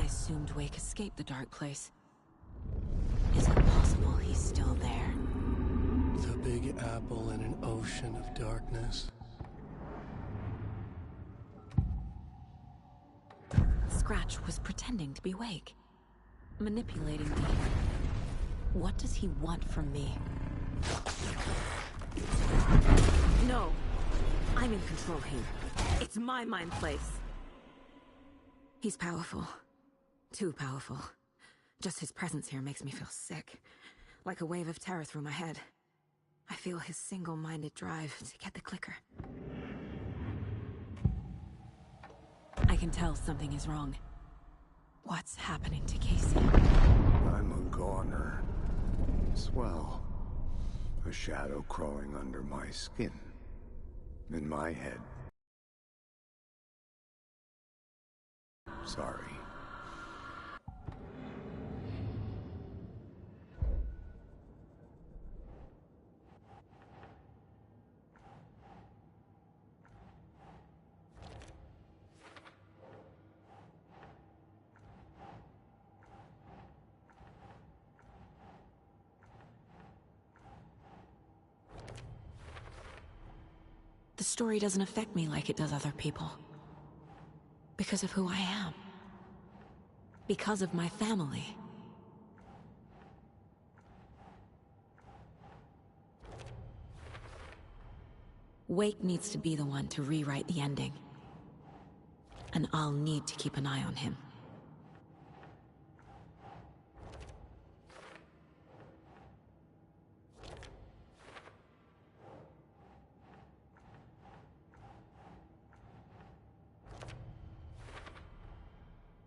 assumed Wake escaped the dark place. Is it possible he's still there? The Big Apple in an ocean of darkness. Scratch was pretending to be Wake, manipulating me. What does he want from me? No! I'm in control here. It's my mind place. He's powerful. Too powerful. Just his presence here makes me feel sick. Like a wave of terror through my head. I feel his single-minded drive to get the clicker. I can tell something is wrong. What's happening to Casey? I'm a goner. Swell. A shadow crawling under my skin. In my head. Sorry. The story doesn't affect me like it does other people. Because of who I am. Because of my family. Wake needs to be the one to rewrite the ending. And I'll need to keep an eye on him.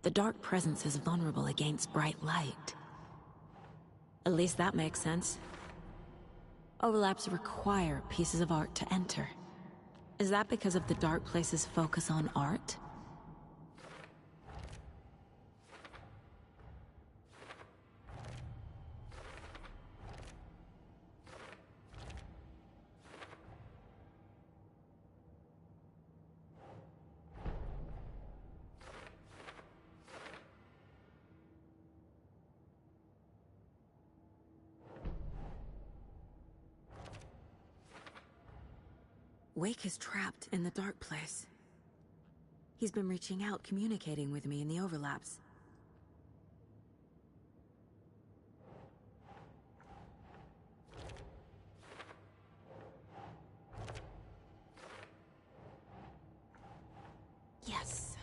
The dark presence is vulnerable against bright light. At least that makes sense. Overlaps require pieces of art to enter. Is that because of the dark place's focus on art? Wake is trapped in the dark place. He's been reaching out, communicating with me in the overlaps. Yes.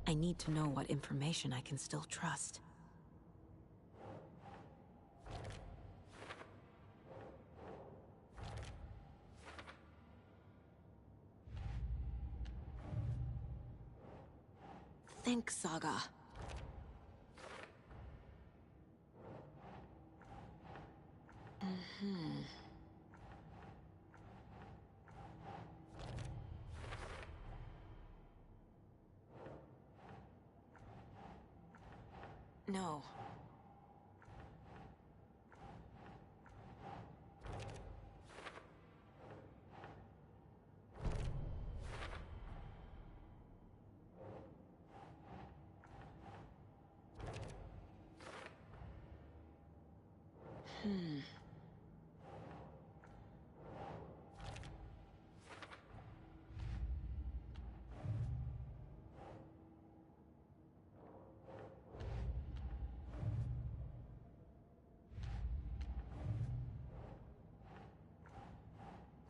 I need to know what information I can still trust. Think, Saga. No.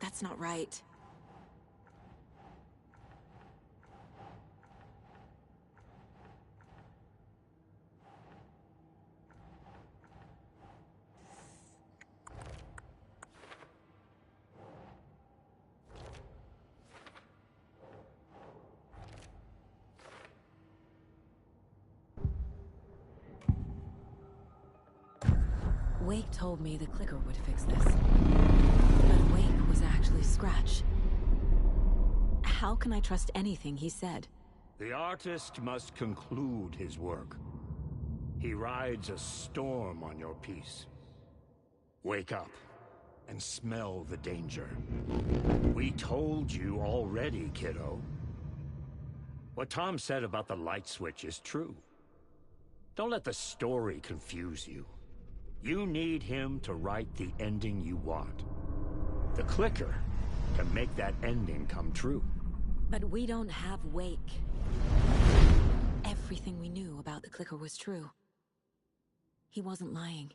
That's not right. Wake told me the clicker would fix this. But Wake was actually Scratch. How can I trust anything he said? The artist must conclude his work. He rides a storm on your piece. Wake up. and smell the danger. We told you already, kiddo. What Tom said about the light switch is true. Don't let the story confuse you. You need him to write the ending you want. The clicker can make that ending come true. But we don't have Wake. Everything we knew about the clicker was true. He wasn't lying.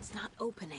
It's not opening.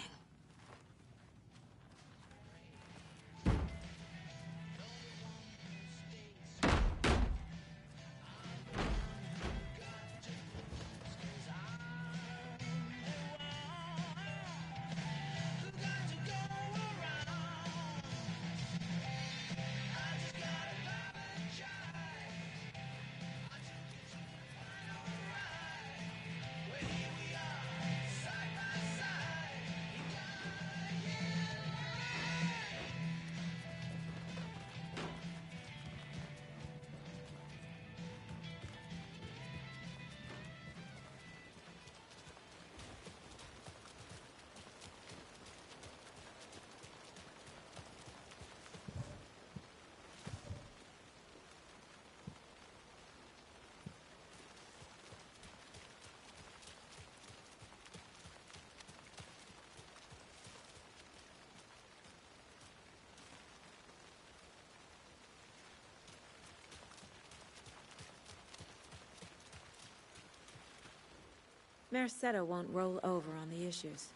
Mercado won't roll over on the issues.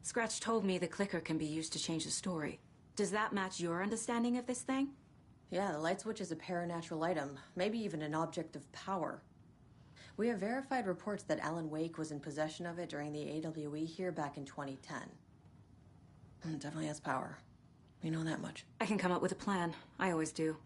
Scratch told me the clicker can be used to change the story. Does that match your understanding of this thing? Yeah, the light switch is a paranatural item, maybe even an object of power. We have verified reports that Alan Wake was in possession of it during the AWE here back in 2010. It definitely has power. We know that much. I can come up with a plan. I always do.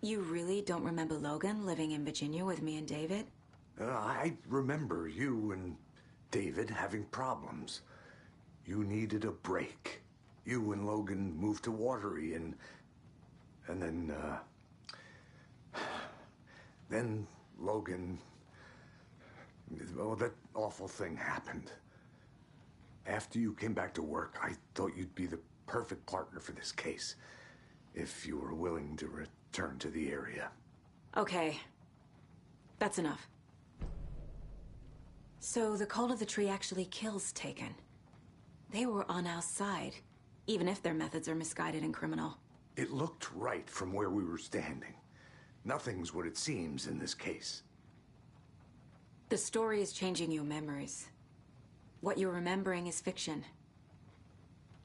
You really don't remember Logan living in Virginia with me and David? I remember you and David having problems. You needed a break. You and Logan moved to Watery and then Logan, well, that awful thing happened. After you came back to work, I thought you'd be the perfect partner for this case, if you were willing to return to the area. Okay. That's enough. So the Cult of the Tree actually kills Taken. They were on our side, even if their methods are misguided and criminal. It looked right from where we were standing. Nothing's what it seems in this case. The story is changing your memories. What you're remembering is fiction.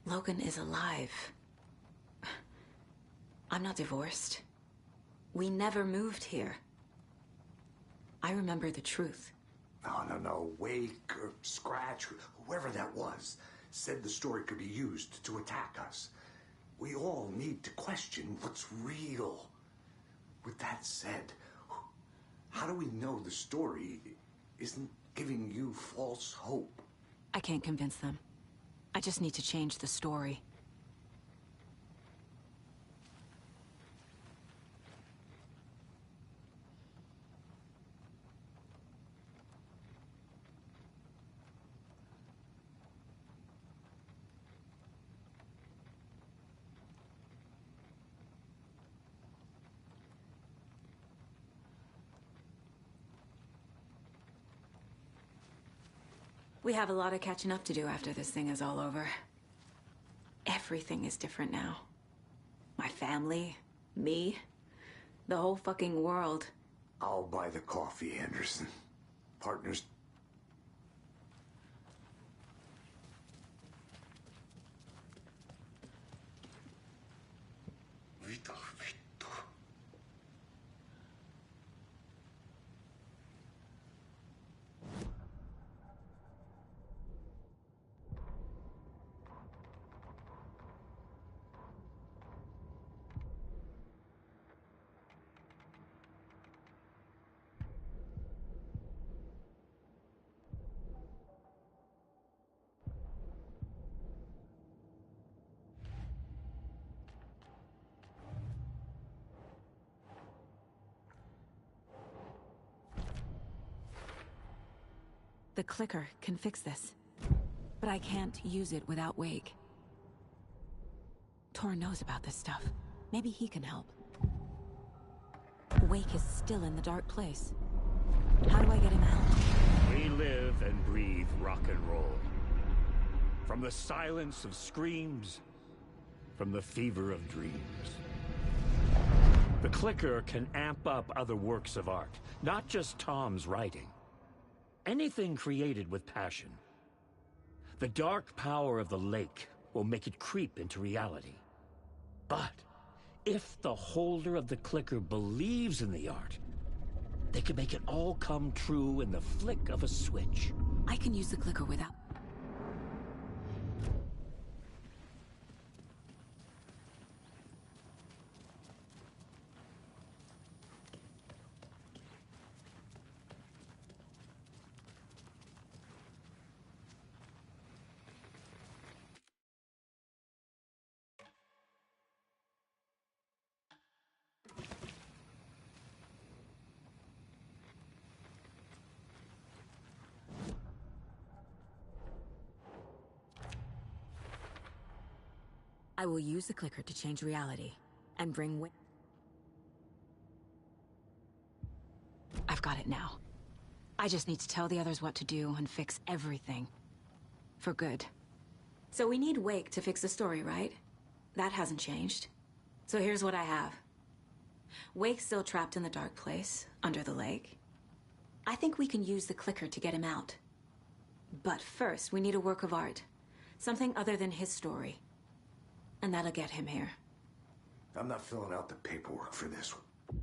Logan is alive. I'm not divorced. We never moved here. I remember the truth. No. Wake or Scratch, whoever that was, said the story could be used to attack us. We all need to question what's real. With that said, how do we know the story isn't giving you false hope? I can't convince them. I just need to change the story. We have a lot of catching up to do after this thing is all over. Everything is different now. My family, me, the whole fucking world. I'll buy the coffee, Anderson. Partners. The clicker can fix this. But I can't use it without Wake. Tor knows about this stuff. Maybe he can help. Wake is still in the dark place. How do I get him out? We live and breathe rock and roll. From the silence of screams, from the fever of dreams. The clicker can amp up other works of art, not just Tom's writing. Anything created with passion. The dark power of the lake will make it creep into reality. But if the holder of the clicker believes in the art, they can make it all come true in the flick of a switch. I can use the clicker without... I will use the clicker to change reality and bring I've got it now. I just need to tell the others what to do and fix everything. For good. So we need Wake to fix the story, right? That hasn't changed. So here's what I have. Wake's still trapped in the dark place, under the lake. I think we can use the clicker to get him out. But first, we need a work of art. Something other than his story. And that'll get him here. I'm not filling out the paperwork for this one.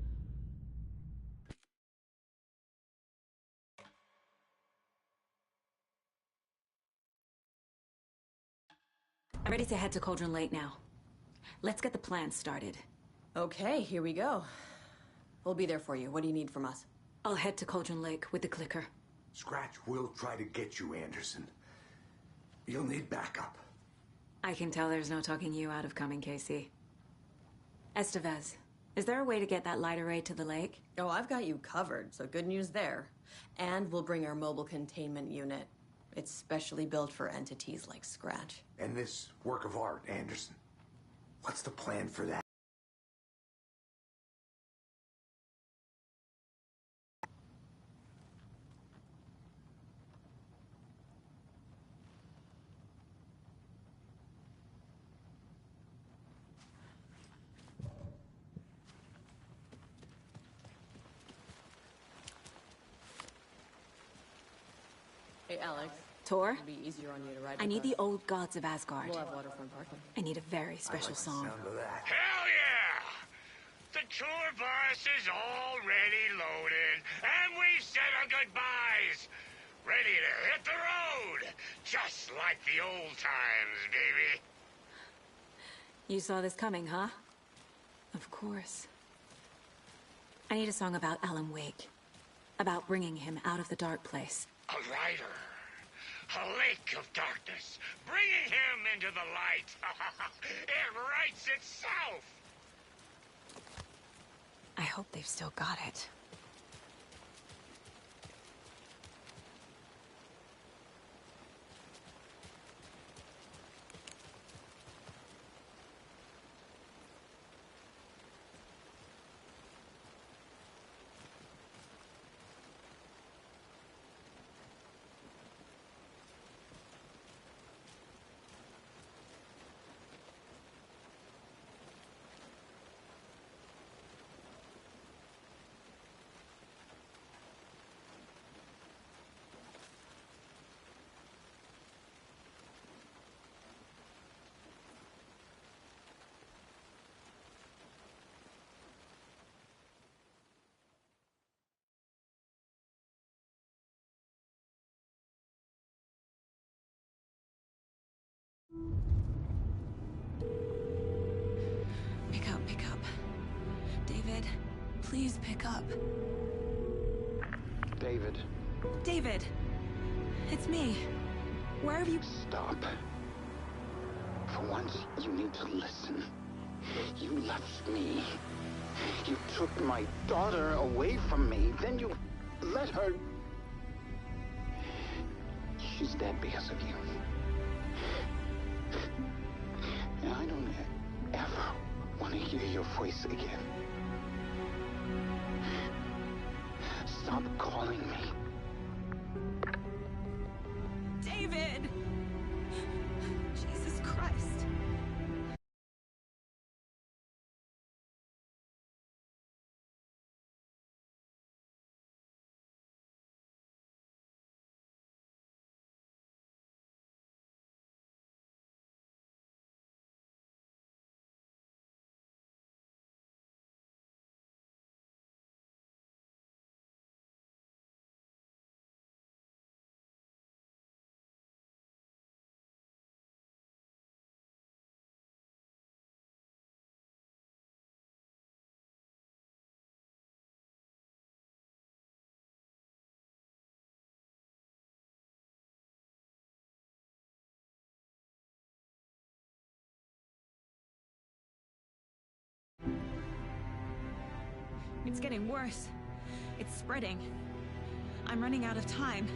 I'm ready to head to Cauldron Lake now. Let's get the plan started. Okay, here we go. We'll be there for you. What do you need from us? I'll head to Cauldron Lake with the clicker. Scratch will try to get you, Anderson. You'll need backup. I can tell there's no talking you out of coming, Casey. Estevez, is there a way to get that light array to the lake? Oh, I've got you covered, so good news there. And we'll bring our mobile containment unit. It's specially built for entities like Scratch. And this work of art, Anderson. What's the plan for that? Hey, Alex. Tor, It'd be easier on you to ride I with need us. the old gods of Asgard. We'll have waterfront parking. I need a very special I like the song. sound of that. Hell yeah! The tour bus is already loaded, and we've said our goodbyes. Ready to hit the road, just like the old times, baby. You saw this coming, huh? Of course. I need a song about Alan Wake. About bringing him out of the dark place. A rider. A lake of darkness, bringing him into the light. It writes itself. I hope they've still got it. Pick up. David, please pick up. David, David! It's me. Where have you... stop. For once, you need to listen. You left me. You took my daughter away from me. Then you let her... She's dead because of you. And I don't ever want to hear your voice again. Stop calling me. David! Jesus Christ. It's getting worse. It's spreading. I'm running out of time.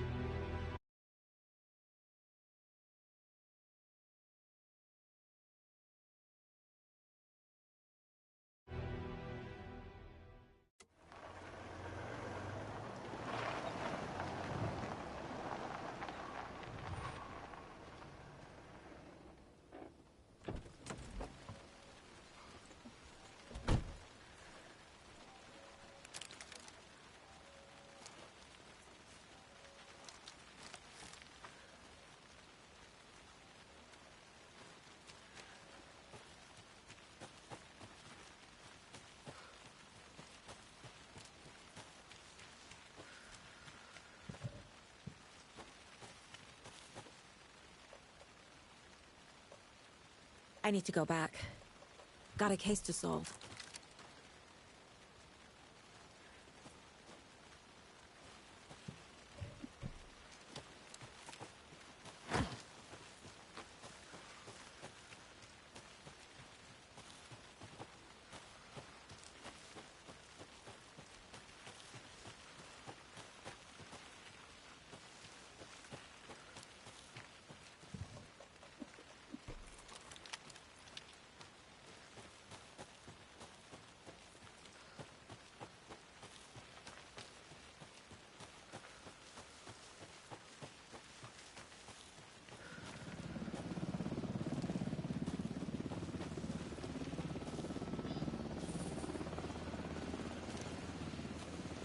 I need to go back. Got a case to solve.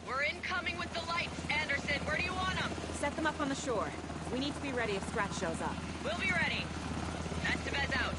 We're incoming with the lights, Anderson. Where do you want them? Set them up on the shore. We need to be ready if Scratch shows up. We'll be ready. Estevez out.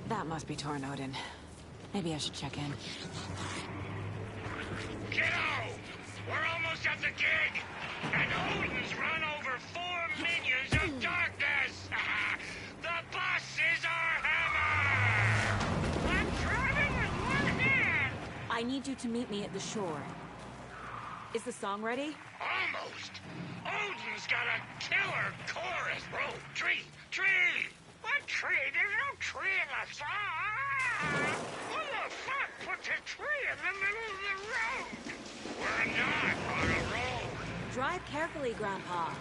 That must be Torn Odin. Maybe I should check in. Kiddo! We're almost at the gig! And Odin's run over 4 minions of darkness! The bus is our hammer! I'm driving with one hand! I need you to meet me at the shore. Is the song ready? Almost! Odin's got a killer chorus! Bro, tree! Tree! What tree? There's no tree in the song! Who the fuck puts a tree in the middle of the road? We're not on a road! Drive carefully, Grandpa.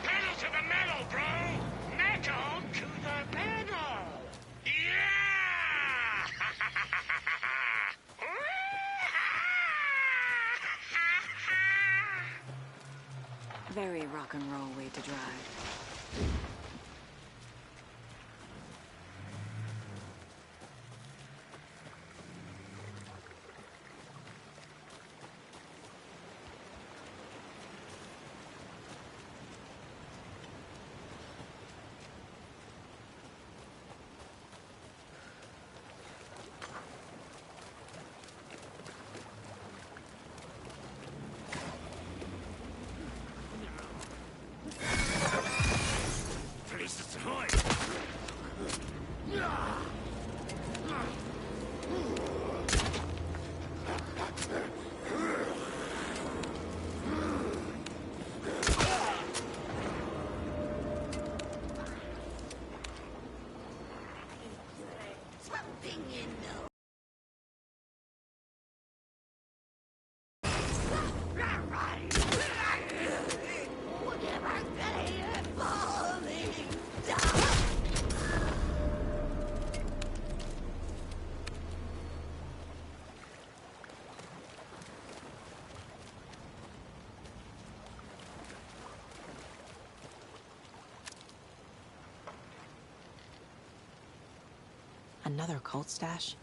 Pedal to the metal, bro! Metal to the pedal! Yeah! Very rock and roll way to drive. Another cult stash?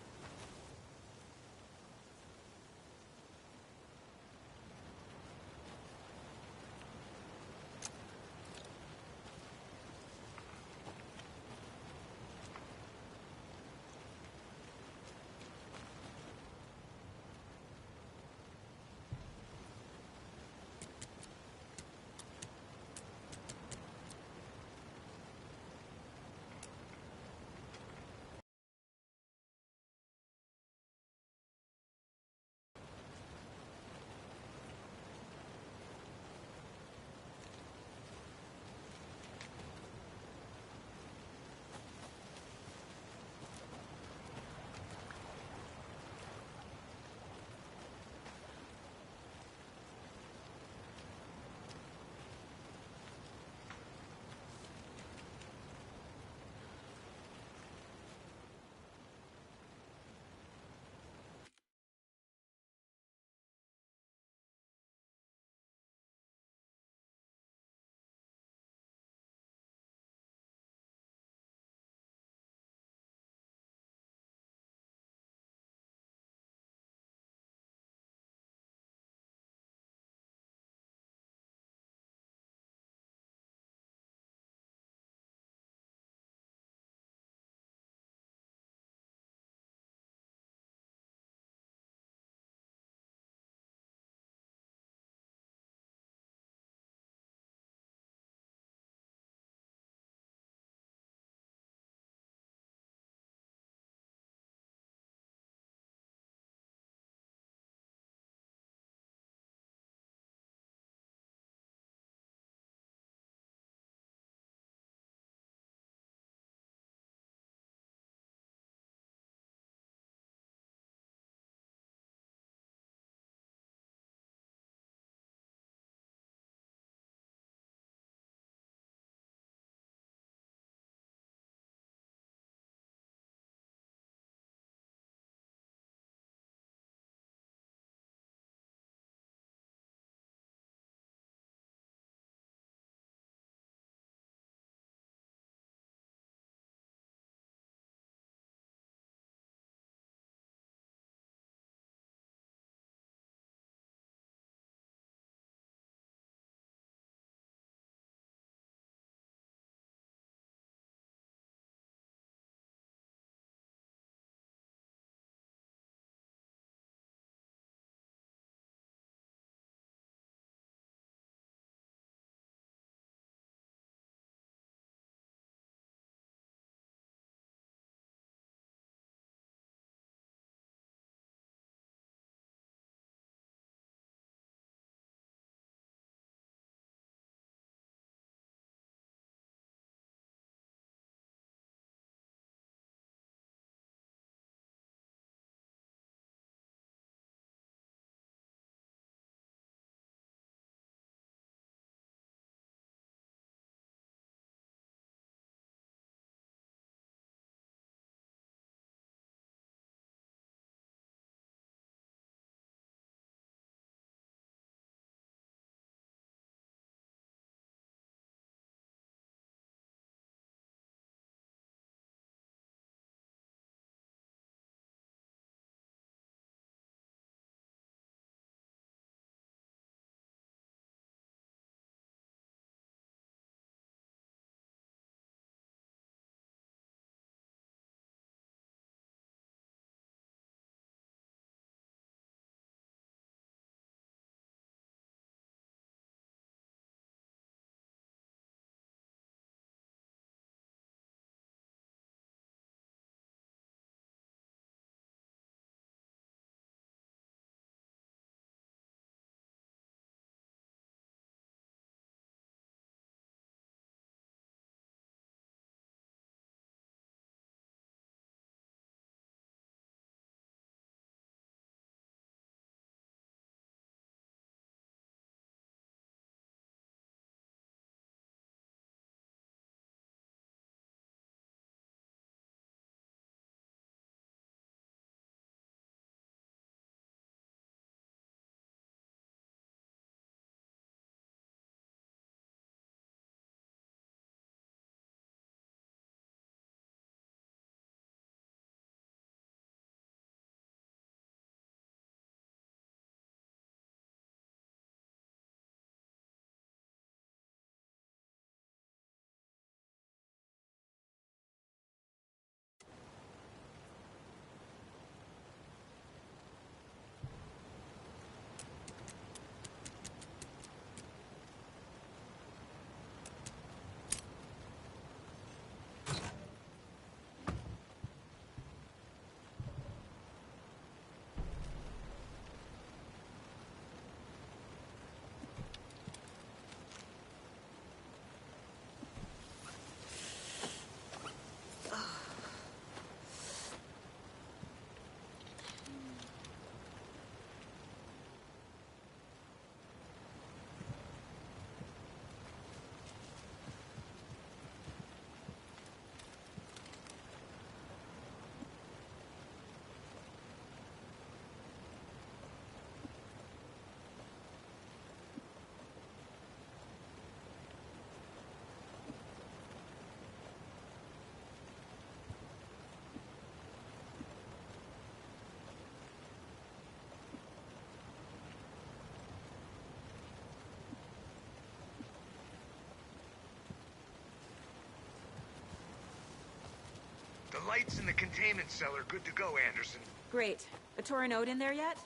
The lights in the containment cell are good to go, Anderson. Great. The Torinode in there yet?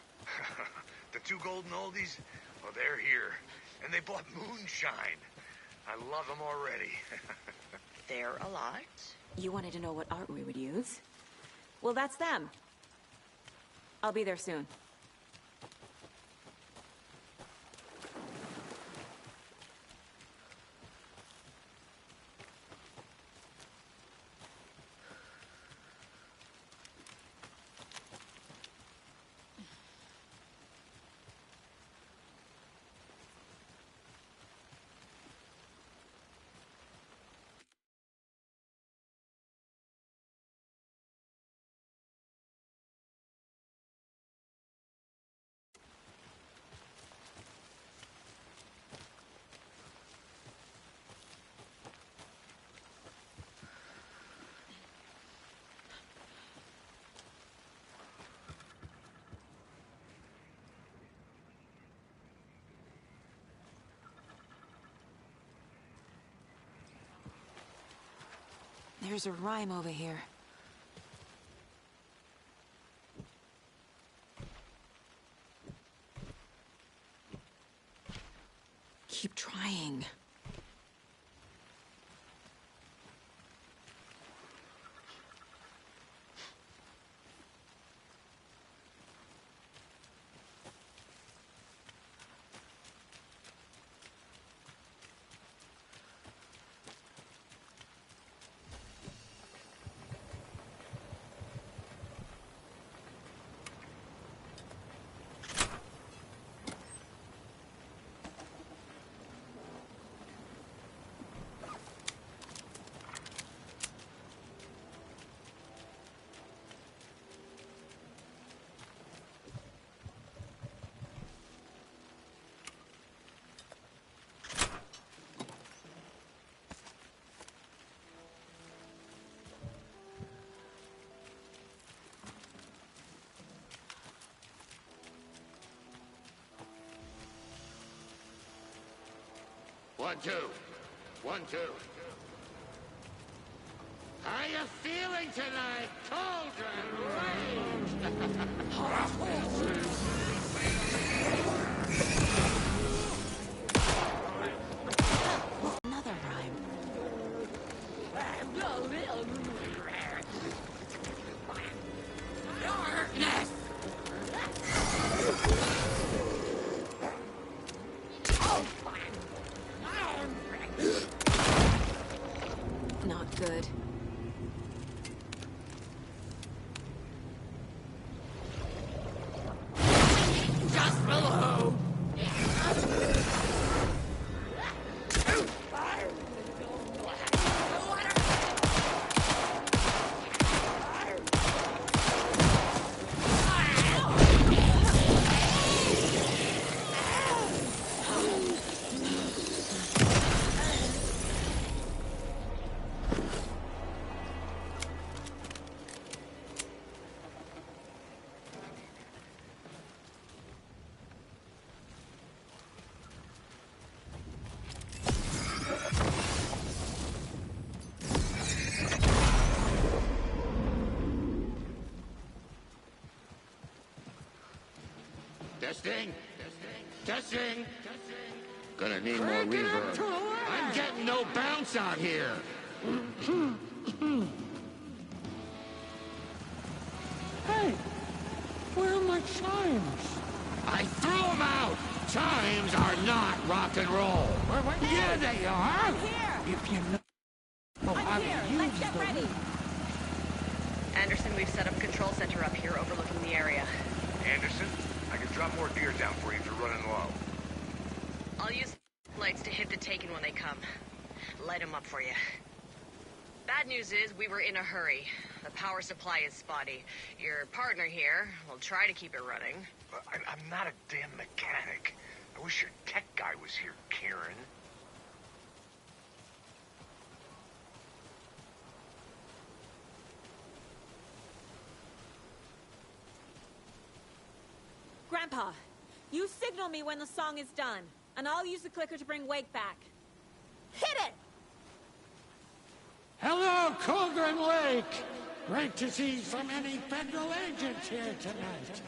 The two golden oldies? Well, they're here. And they bought moonshine. I love them already. They're a lot. You wanted to know what art we would use? Well, that's them. I'll be there soon. There's a rhyme over here. Keep trying. One, two. 1, 2. How you feeling tonight, Another rhyme. Darkness! Not good. Just below! Testing. Testing. Gonna need more reverb. I'm getting no bounce out here. Hey, where are my chimes? I threw them out. Chimes are not rock and roll. Yeah, they are. Here! If you know... I'm here! Let's get ready! Anderson, we've set up a control center up here overlooking the area. Anderson, I can drop more gear down for you if you're running low. I'll use lights to hit the Taken when they come. Light them up for you. Bad news is we were in a hurry. The power supply is spotty. Your partner here will try to keep it running. I'm not a damn mechanic. I wish your tech guy was here, Karen. Grandpa, you signal me when the song is done, and I'll use the clicker to bring Wake back. Hit it! Hello, Cauldron Lake! Great to see so many federal agents here tonight.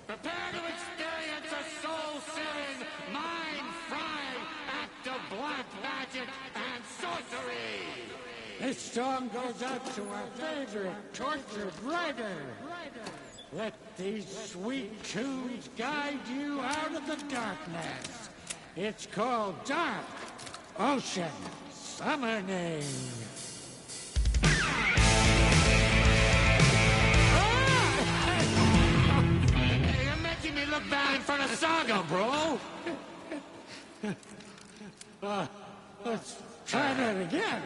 Prepare to experience a soul-searing, mind-frying act of black magic and sorcery. This song goes out to our favorite tortured writer. Let these sweet tunes guide you out of the darkness. It's called Dark Ocean Summoning. Hey, you're making me look bad in front of Saga, bro. Let's try that again.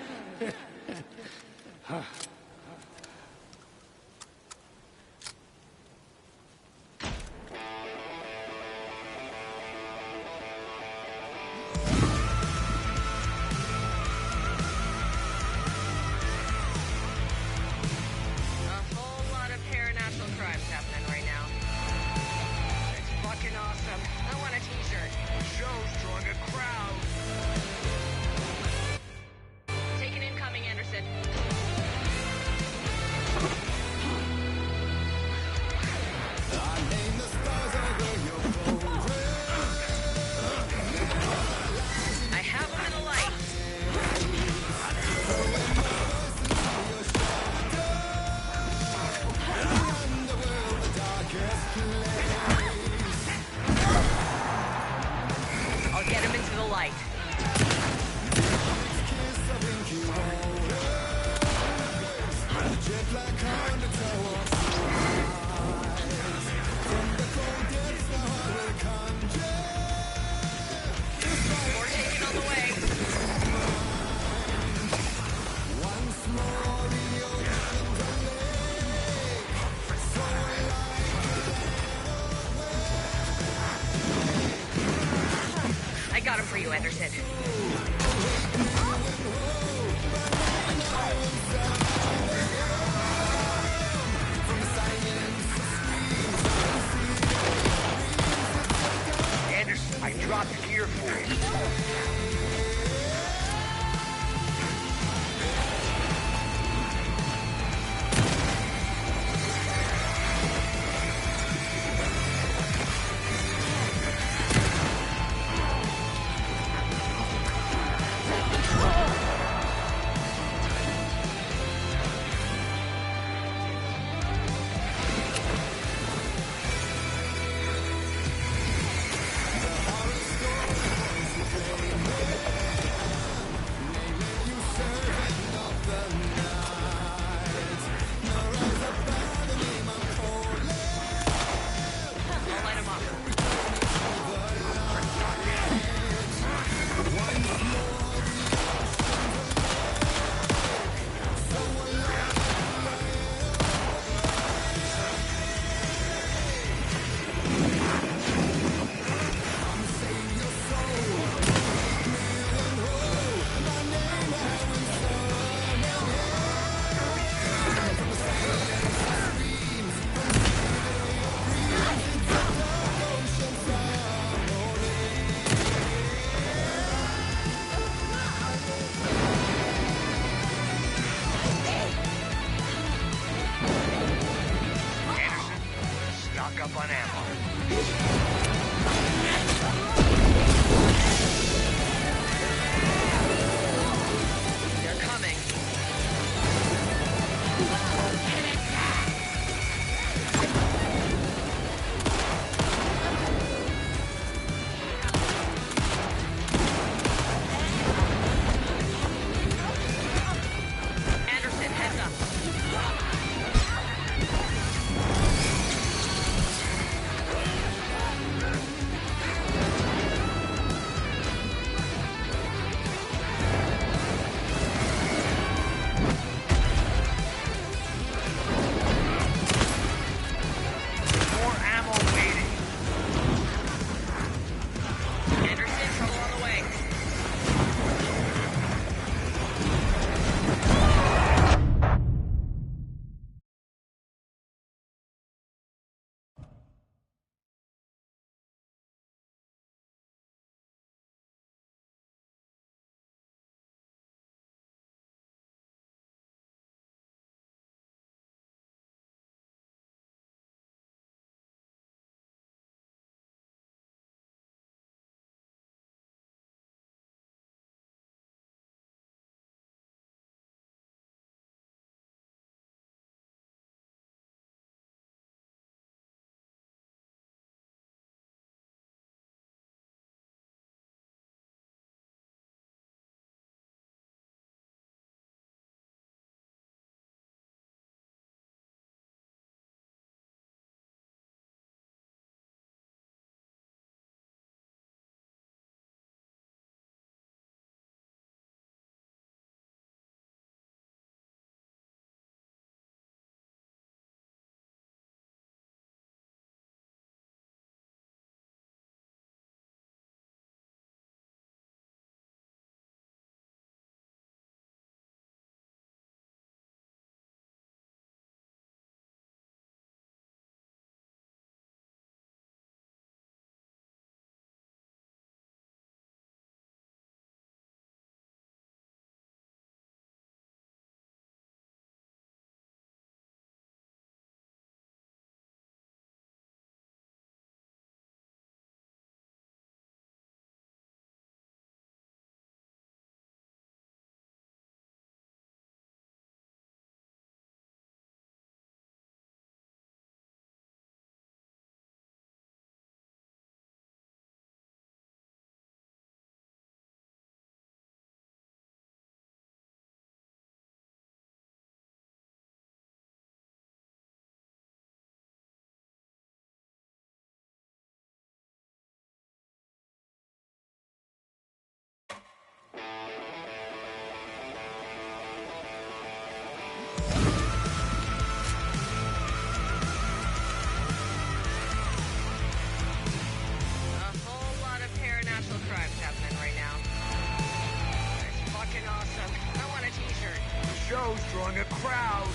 awesome. I want a t-shirt. The show's drawing a crowd.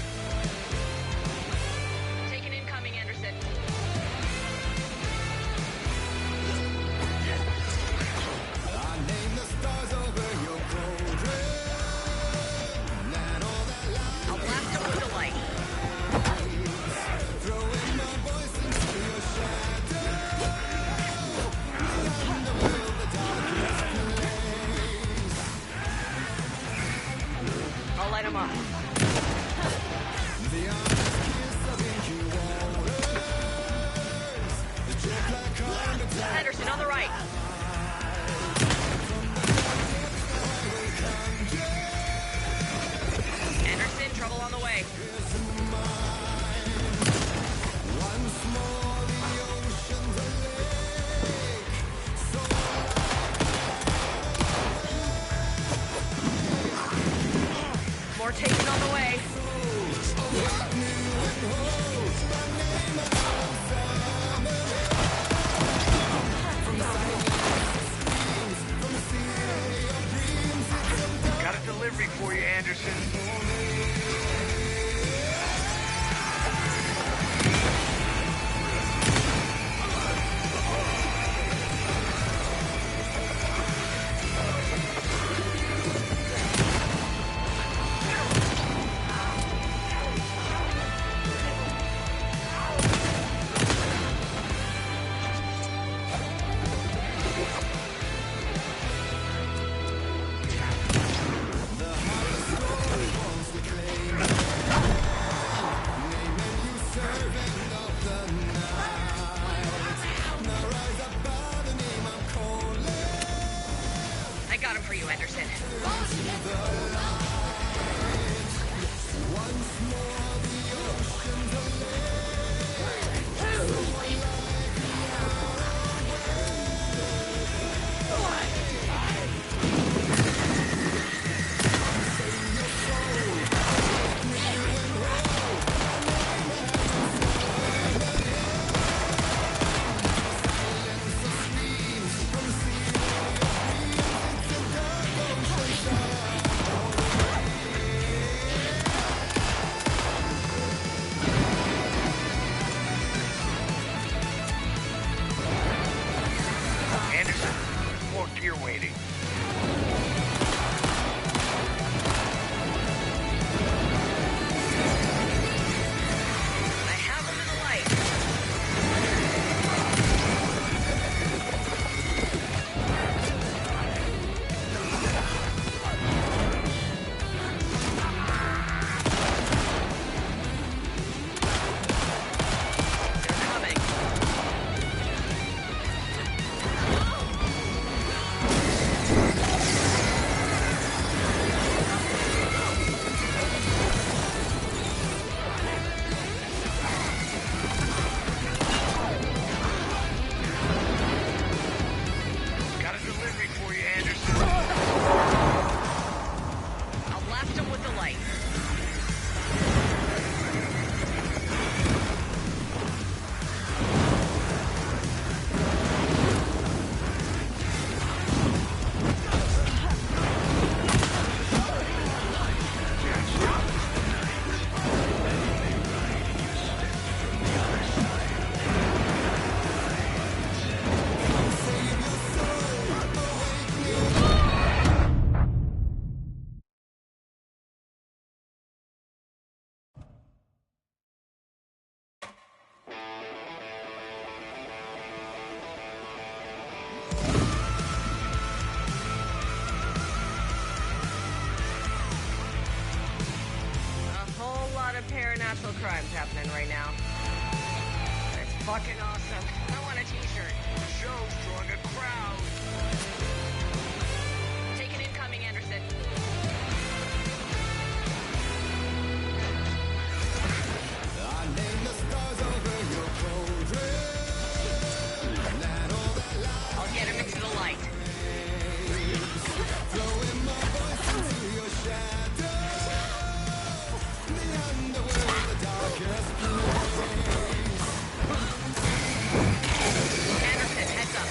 Taking incoming, Anderson. I'll blast him with the light. I'll light him up. Henderson on the right. Anderson, trouble on the way. More taken on the way. Got a delivery for you, Anderson. I got him for you, Anderson. Anderson, there's more gear waiting. I have him in the light. They're coming. Got a delivery for you, Anderson. I'll blast him with the light. A whole lot of paranatural crimes happening right now. It's fucking awesome. I want a t-shirt. The show's drawing a crowd. Taking incoming, Anderson. I'll get him into the light. Anderson, heads up.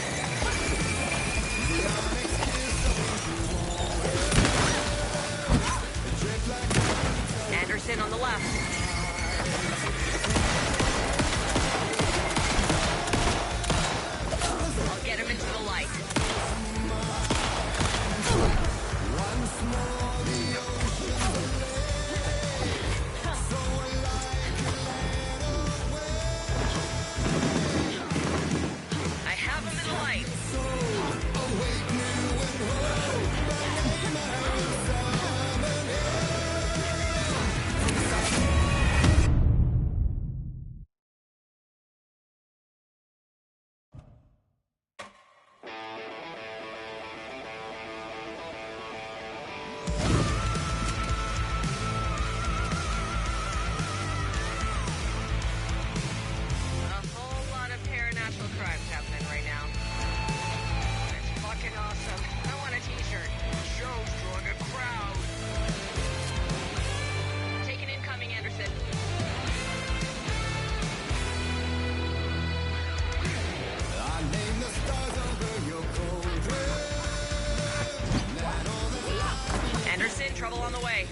trouble on the way.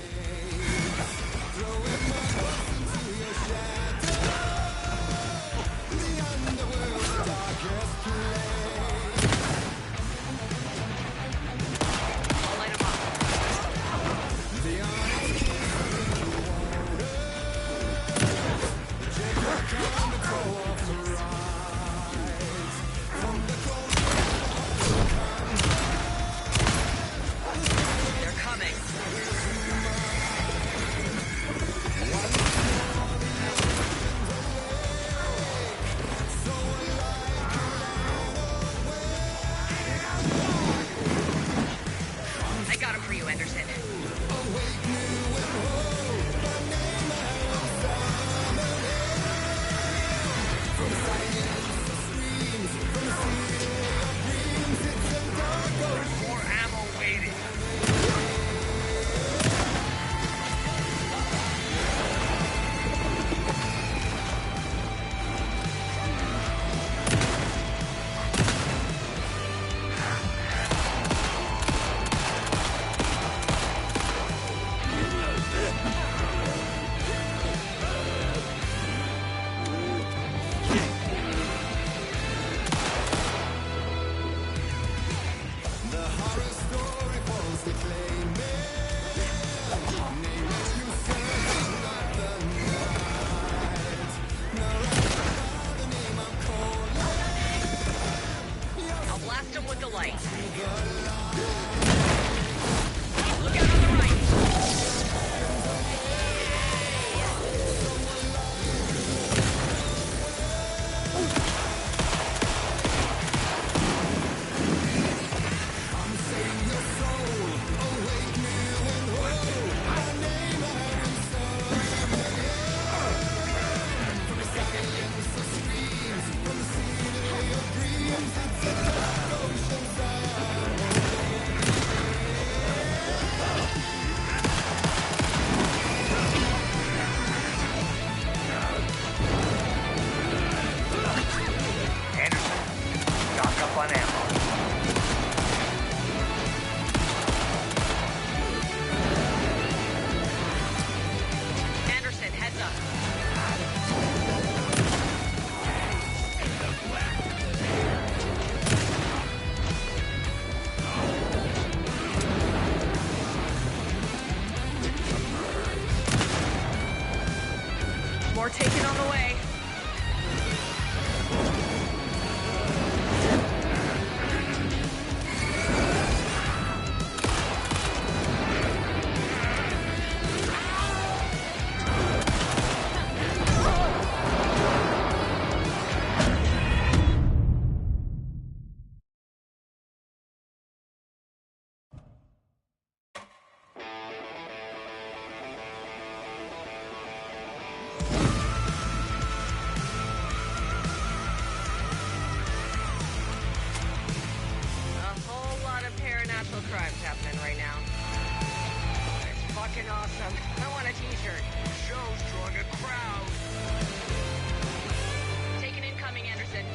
I'll light 'em up. They're coming. I got him for you, Anderson. There's more ammo waiting. I'll blast him with the light. Look out on the right. Anderson, stock up on ammo. Anderson, heads up. More taken on the way. A whole lot of paranatural crimes happening right now. It's fucking awesome. I want a t-shirt. Show's drawing a crowd. Take an incoming, Anderson.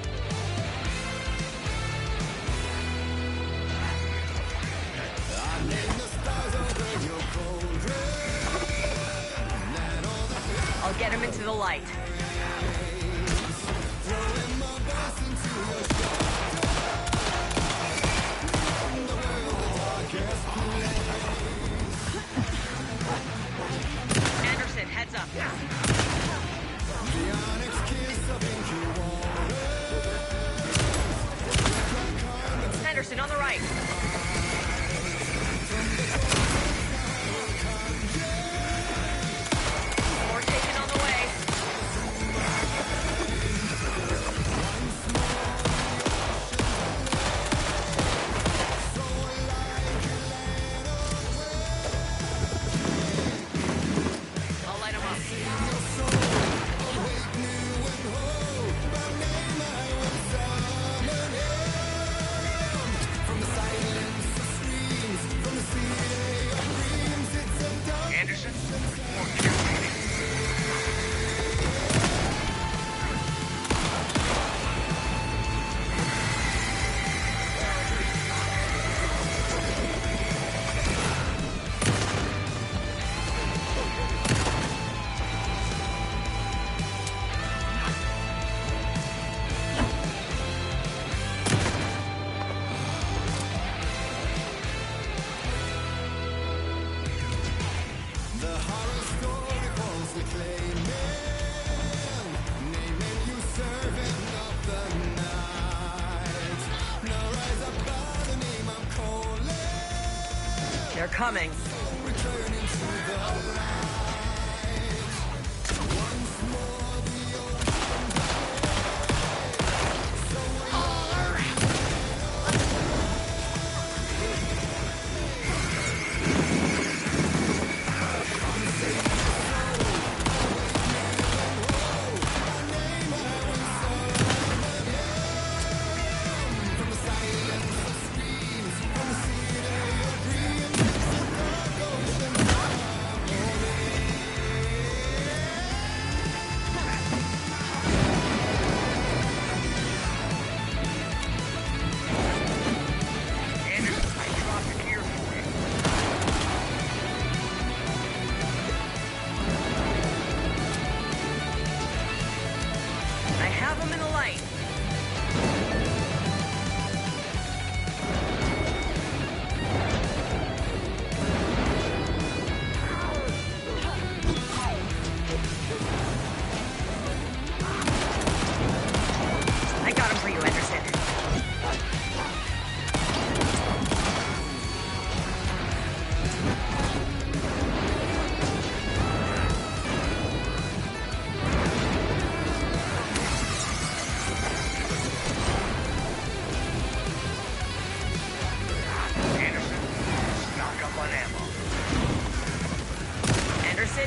I'll get him into the light. Anderson, heads up. Henderson, on the right. More taken on the way. coming.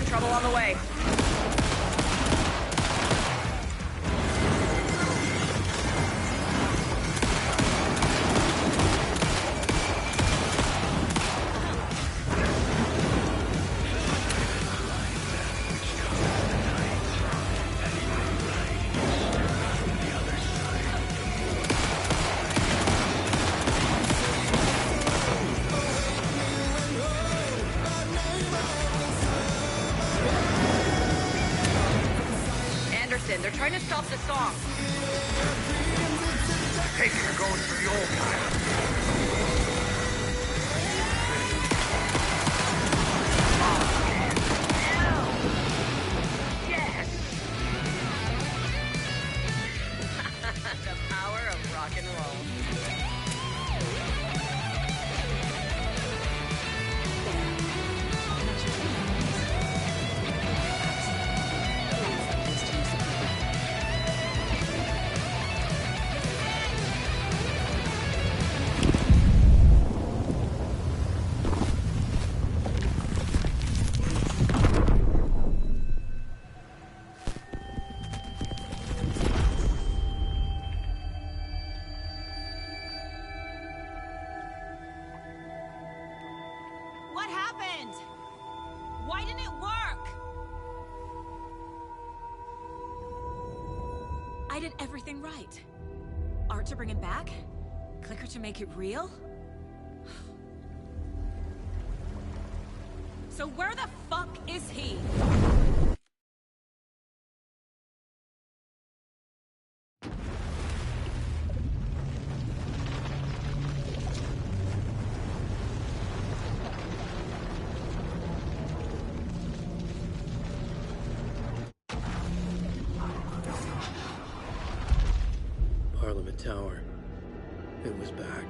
Trouble on the way. They're trying to stop the song. Hey, they're going for the old guy. Yes! The power of rock and roll. What happened? Why didn't it work? I did everything right. Art to bring him back? Clicker to make it real? So where the fuck is he? Parliament Tower. It was back.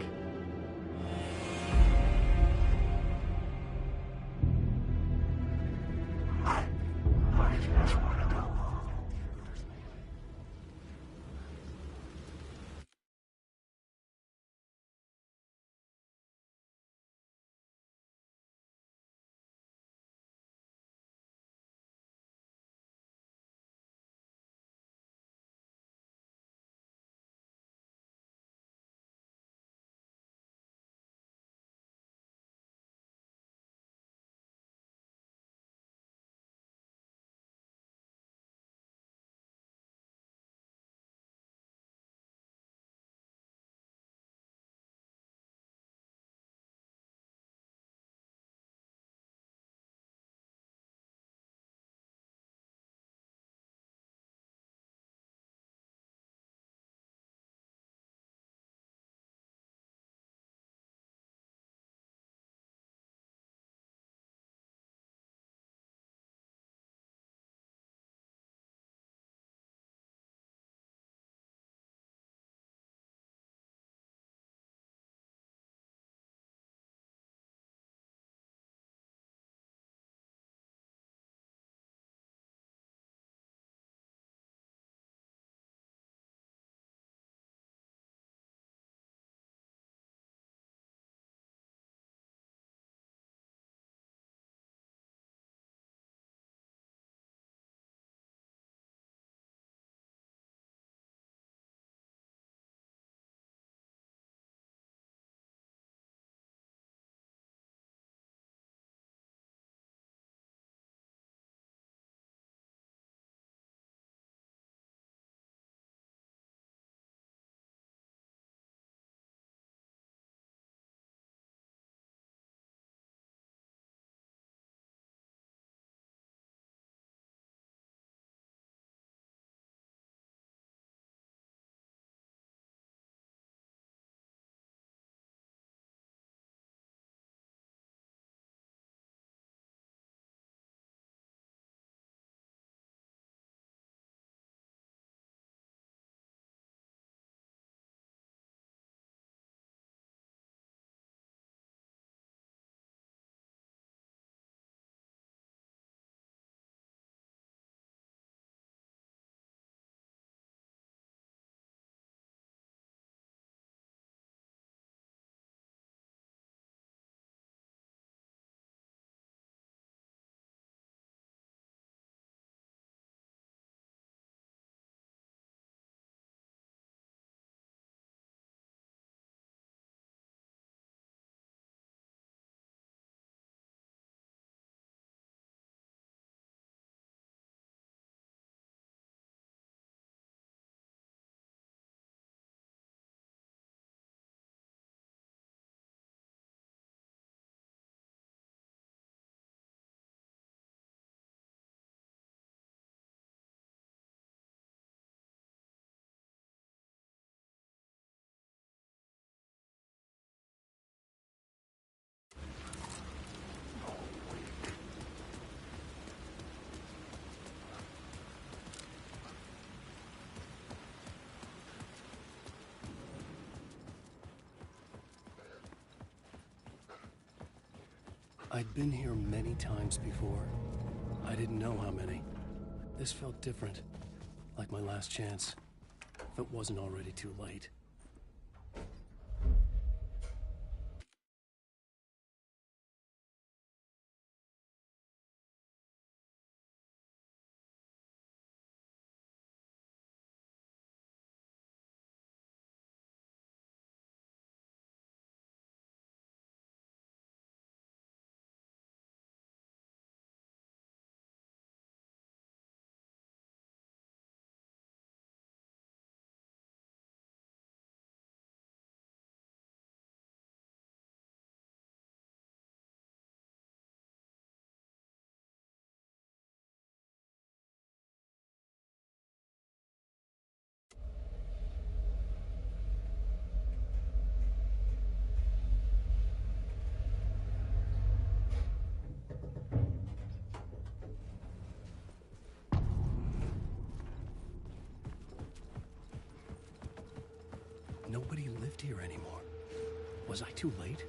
I'd been here many times before. I didn't know how many. This felt different, like my last chance, if it wasn't already too late. Nobody lived here anymore. Was I too late?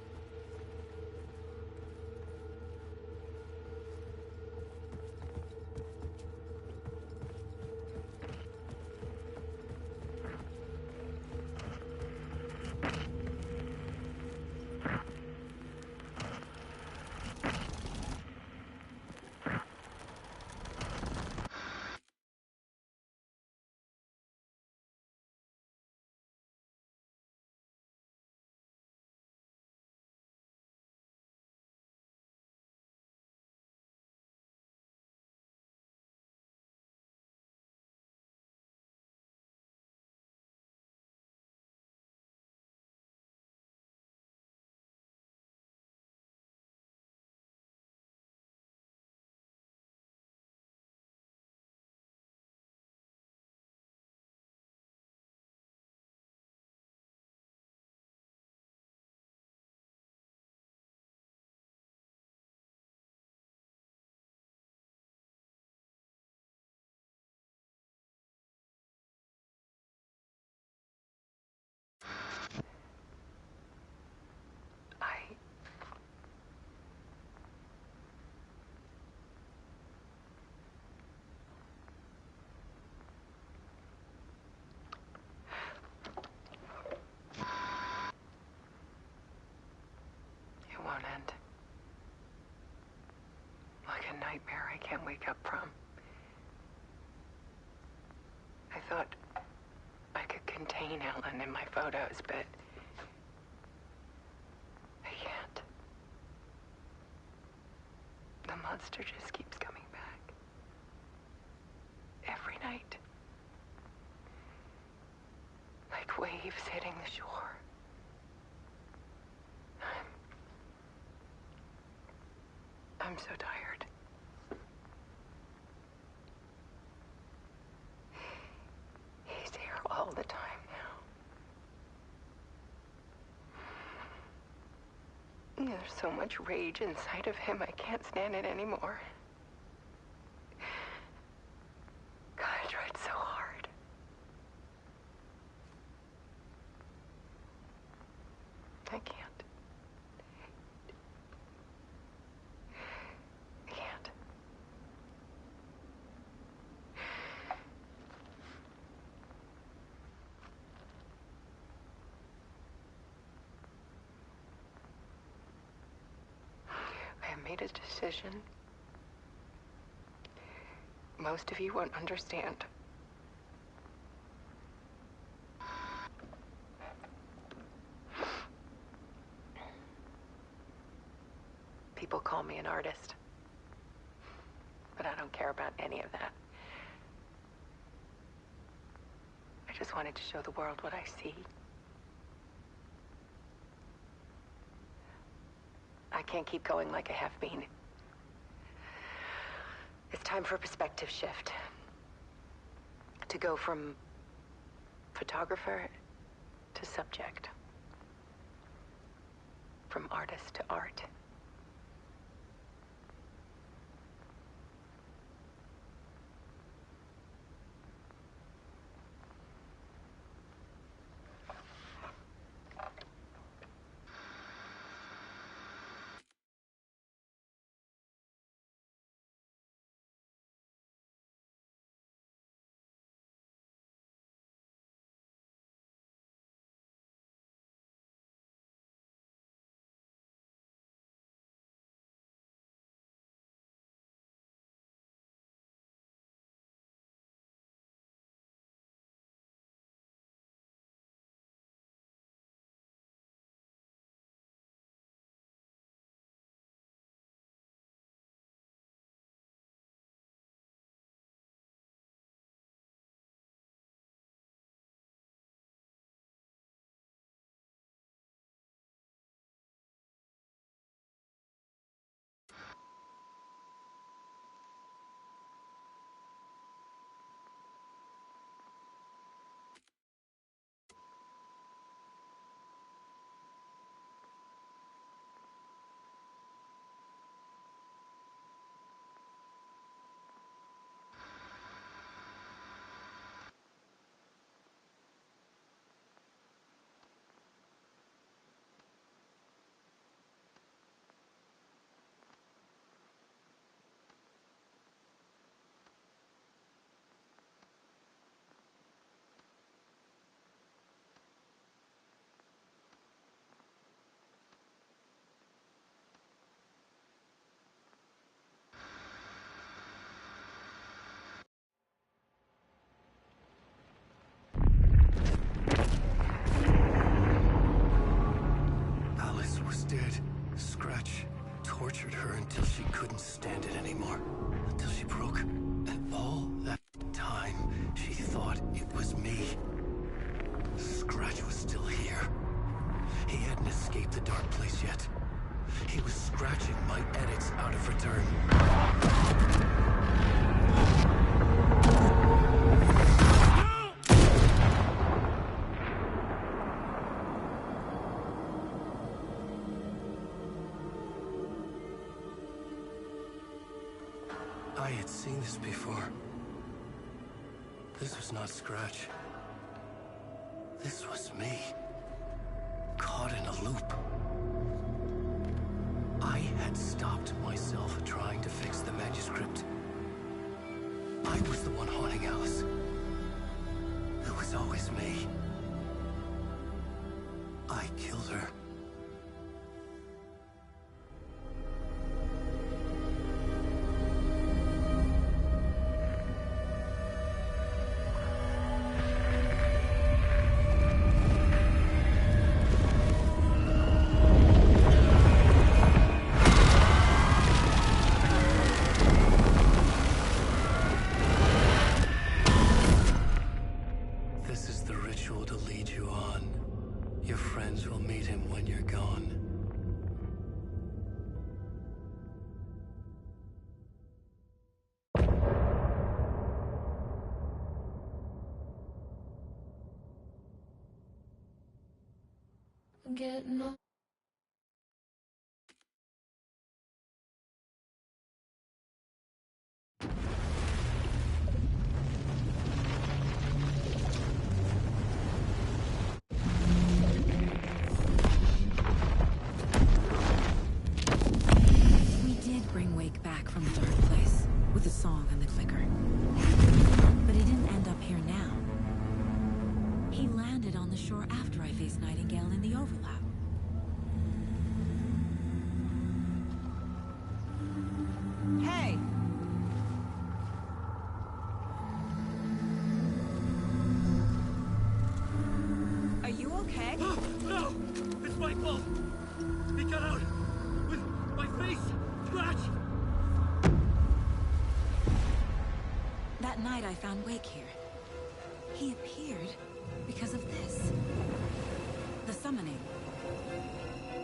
Won't end. Like a nightmare I can't wake up from. I thought I could contain Ellen in my photos, but I can't. The monster just keeps coming back. Every night. Like waves hitting the shore. I'm so tired. He's here all the time now. There's so much rage inside of him, I can't stand it anymore. God, I tried so hard. I can't. I have made a decision. Most of you won't understand. People call me an artist, but I don't care about any of that. I just wanted to show the world what I see. I can't keep going like I have been. It's time for a perspective shift. To go from photographer to subject. From artist to art. tortured her until she couldn't stand it anymore. Until she broke. And all that time, she thought it was me. Scratch was still here. He hadn't escaped the dark place yet. He was scratching my edits out of return. I had seen this before. This was not Scratch. This was me. Caught in a loop. I had stopped myself trying to fix the manuscript. I was the one haunting Alice. It was always me. I killed her. This is the ritual to lead you on. Your friends will meet him when you're gone. Getting up. Bring Wake back from the dark place with the song and the clicker. But he didn't end up here now. He landed on the shore after I faced Nightingale in the overlap. Hey! Are you okay? No! It's my fault! He got out with my face! Scratch! That night I found Wake here. He appeared because of this. The summoning.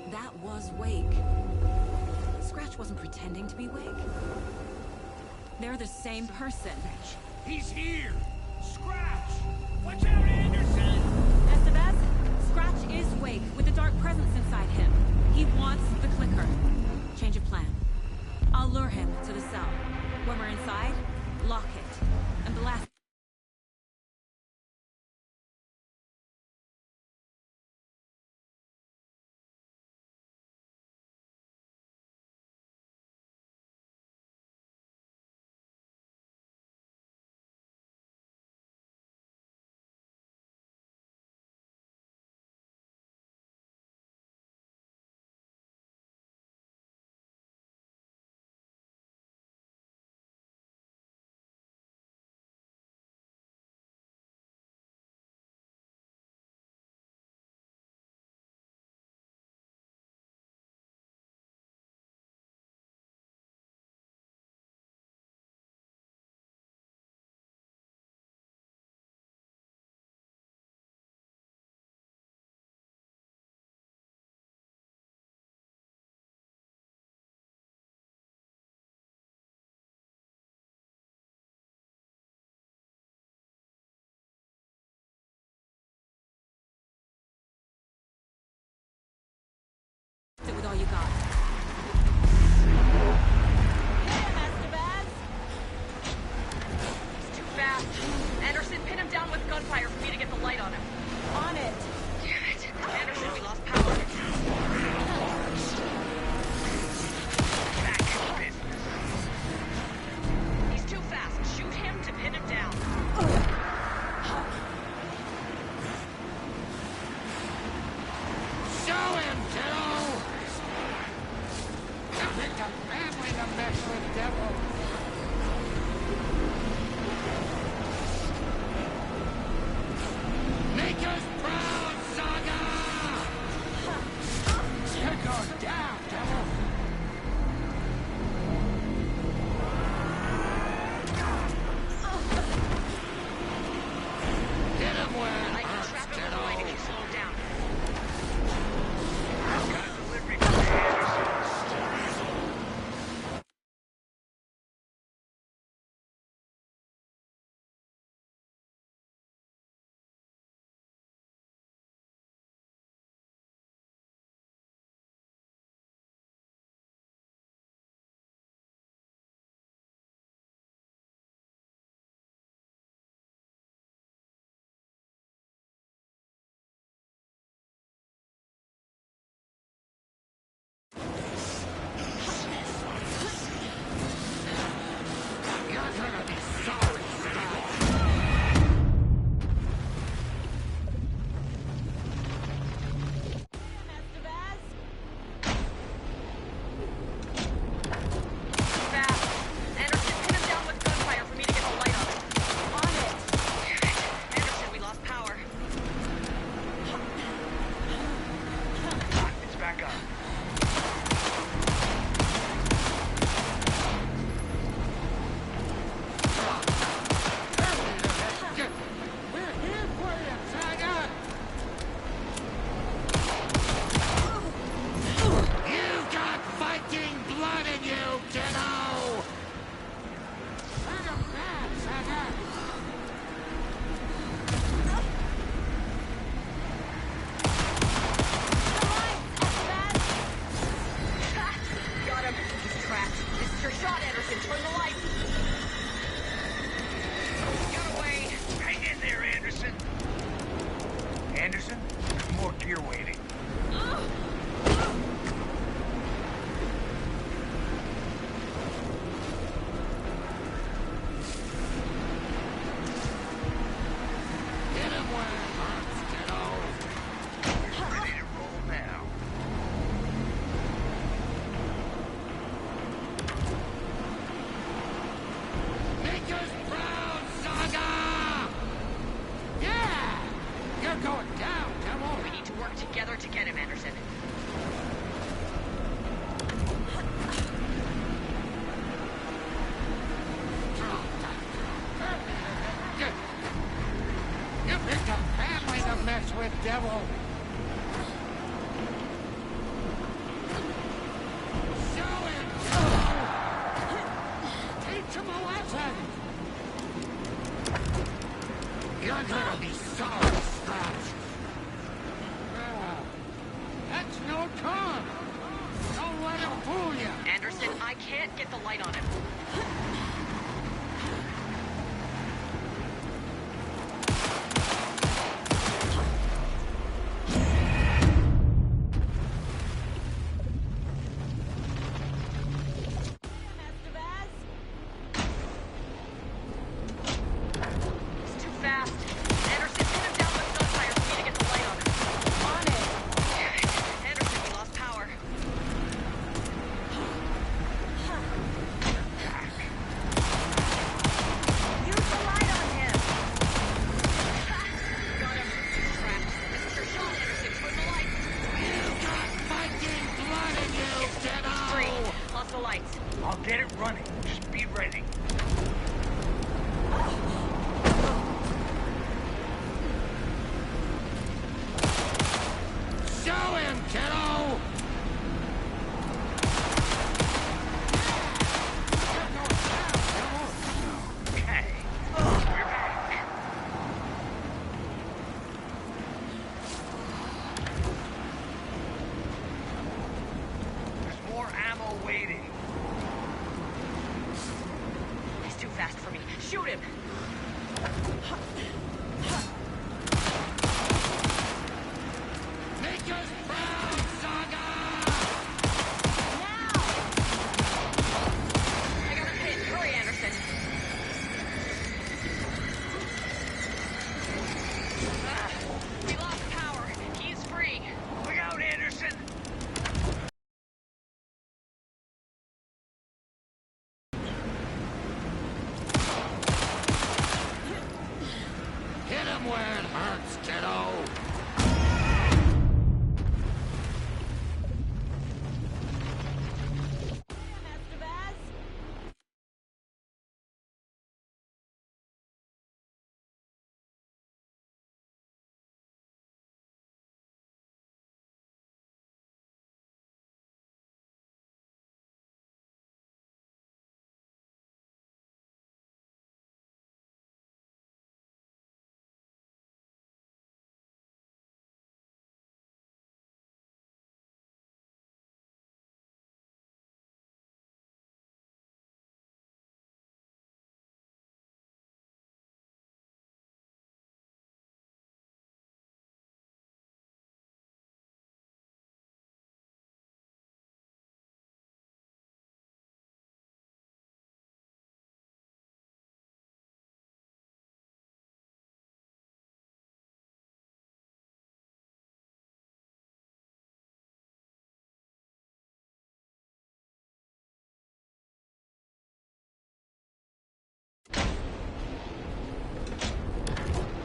That was Wake. Scratch wasn't pretending to be Wake. They're the same person. He's here! Scratch! Watch out, Anderson! Estevez, Scratch is Wake with the dark presence inside him. He wants the clicker. Change of plan. I'll lure him to the cell. When we're inside, lock it. And blast. It with all you got. Hit him, Estevez! He's too fast. Anderson, pin him down with gunfire for me to get the light on him. On it! Damn it. Anderson, we lost power. Back to business. He's too fast. Shoot him to pin him down. Show him, kiddo! It's a family to mess with, devil. Make us proud, Saga! You're going down, devil. Turn the lights! Get away! Hang in there, Anderson! Anderson, there's more gear waiting. Hit him where it hurts, kiddo. We're ready to roll now. Nature's proud, Saga! Yeah! You're going down, devil! We need to work together to get him, Anderson. You picked a family to mess with, devil! Show him, devil! Teach him a lesson! You're gonna be sorry, Scratch! That's no Tom! Don't let him fool you! Anderson, I can't get the light on him. He's too fast. Anderson, pin him down with gunfire for me to get the light on him. On it. Damn it. Anderson, we lost power. Use the light on him. Got him. Trapped. This is your shot, Anderson. Turn the lights. You got Viking blood in you, kiddo! He's free. Off the lights. I'll get it running. Just be ready. Show him, kiddo! Okay. We're back. There's more ammo waiting. He's too fast for me. Shoot him. Nature's proud, Saga! Now! I got a pin. Hurry, Anderson. We lost power. He's free. Look out, Anderson! Hit him where it hurts, kiddo!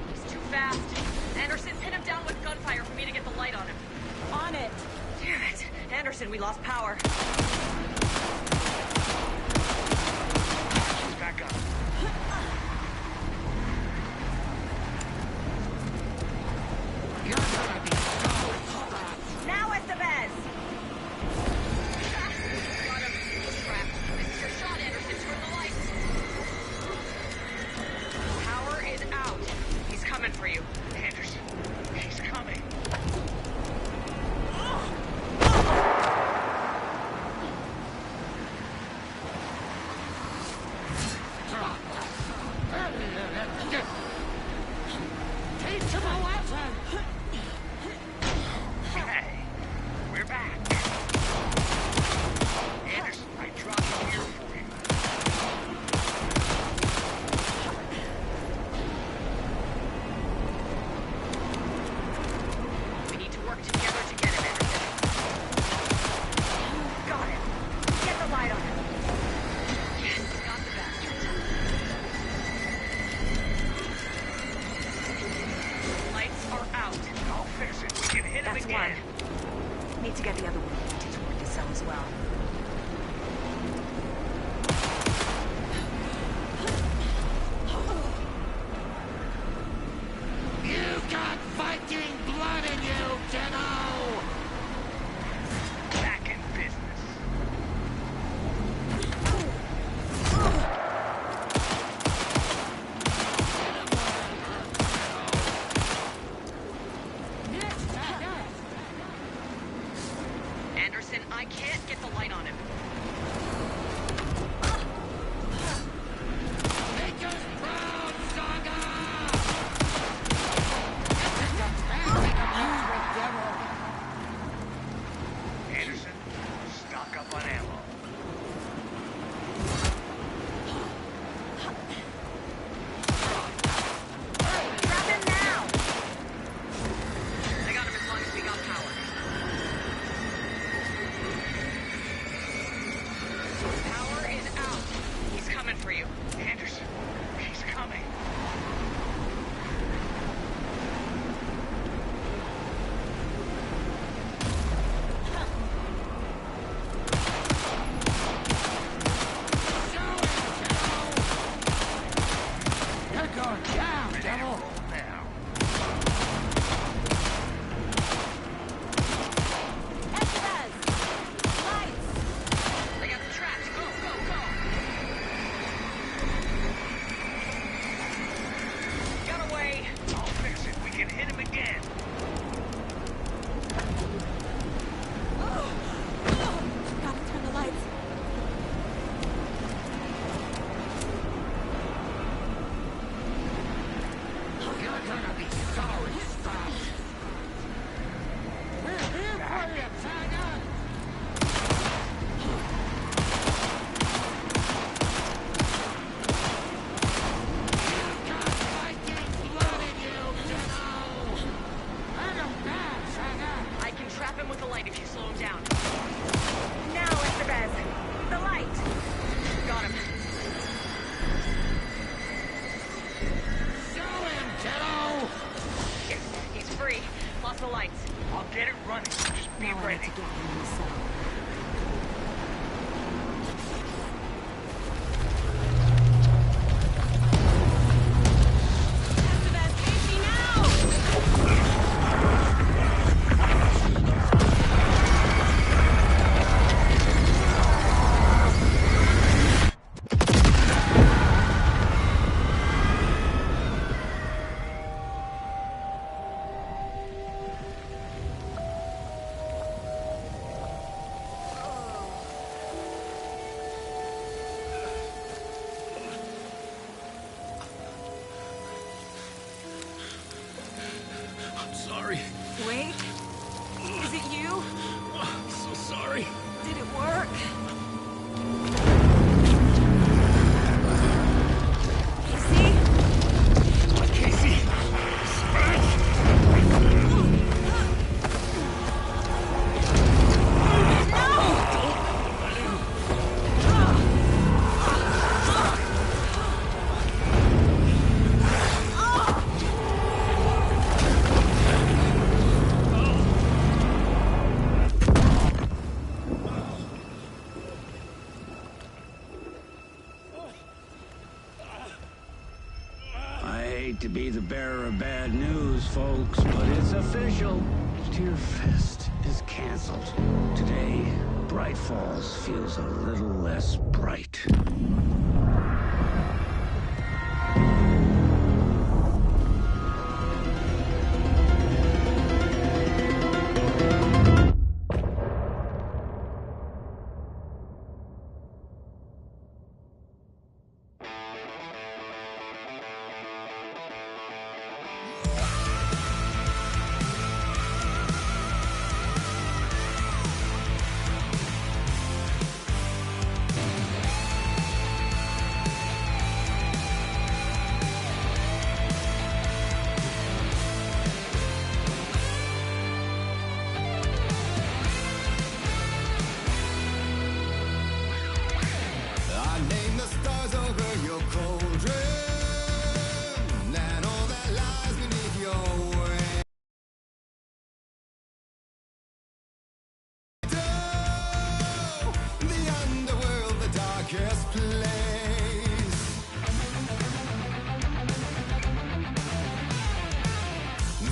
He's too fast. Anderson, pin him down with gunfire for me to get the light on him. On it. Damn it. Anderson, we lost power. She's back up. You're gonna be sorry, Scratch! Now at the beds. Got him. Trapped. This is your shot, Anderson. Turn the lights. Power is out. He's coming for you. Anderson, he's coming. way to get him in the cell. Sorry. Wait. Is it you? I'm so sorry. Did it work? Casey? To be the bearer of bad news, folks, but it's official. Tearfest is canceled. Today, Bright Falls feels a little less bright.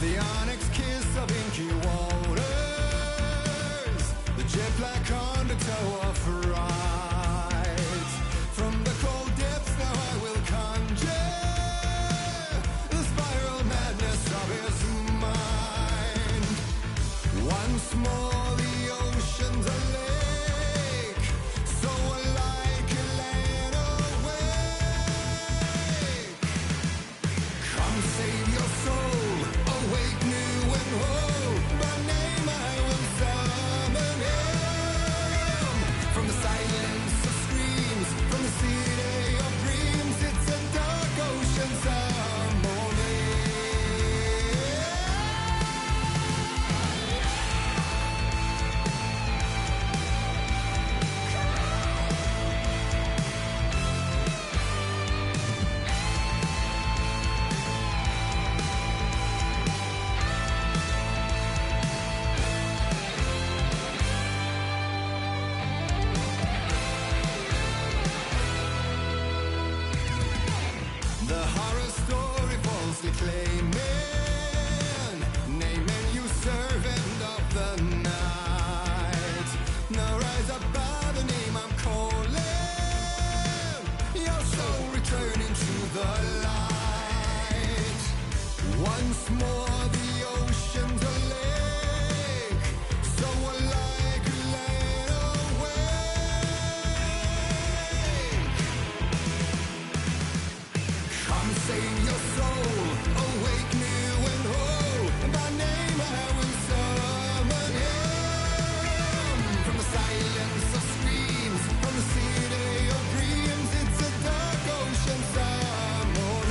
The onyx kiss of inky waters, the jet black undertow of fright. From the cold depths now I will conjure the spiral madness of his mind. Once more the ocean's a lake, so alike a land awake. Come save your soul. Awake new and whole, by name I will summon him. From the silence of screams, from the city of dreams, it's a dark ocean summoning. The horror story falsely claiming, naming you servant of the night. Now rise up by the name I'm calling, your soul returning to the light. Once more the ocean's a lake, so alike land awake. Come save your soul, awake new and whole. By name I will summon him. From the silence of screams, from the city of dreams, it's a dark ocean summoning.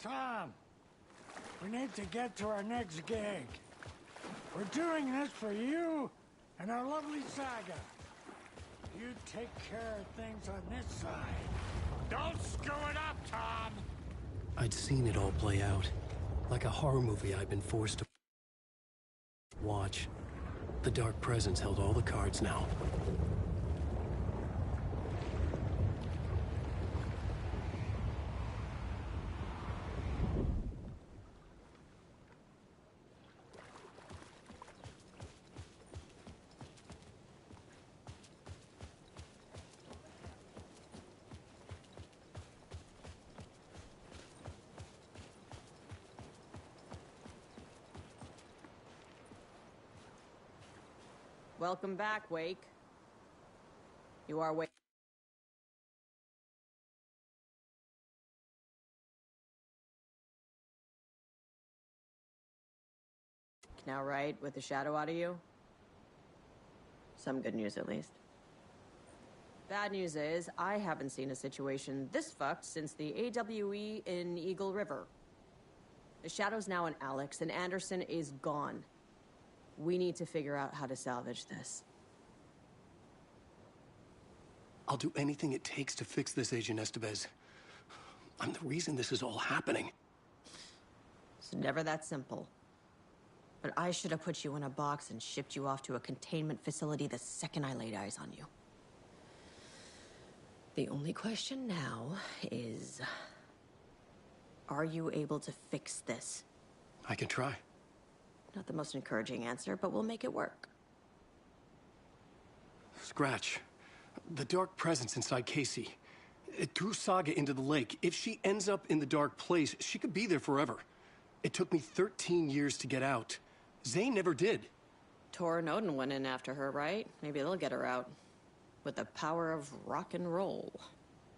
Tom, we need to get to our next gig. We're doing this for you and our lovely saga. you take care of things on this side. Don't screw it up, Tom! I'd seen it all play out. Like a horror movie I'd been forced to watch. The Dark Presence held all the cards now. Welcome back, Wake. You are Wake. Now, right, with the shadow out of you? Some good news, at least. Bad news is, I haven't seen a situation this fucked since the AWE in Eagle River. The shadow's now in Alex, and Anderson is gone. We need to figure out how to salvage this. I'll do anything it takes to fix this, Agent Estevez. I'm the reason this is all happening. It's never that simple. But I should have put you in a box and shipped you off to a containment facility the second I laid eyes on you. The only question now is... are you able to fix this? I can try. Not the most encouraging answer, but we'll make it work. Scratch. The Dark Presence inside Casey. It threw Saga into the lake. If she ends up in the Dark Place, she could be there forever. It took me 13 years to get out. Zane never did. Tor and Odin went in after her, right? Maybe they'll get her out. With the power of rock and roll.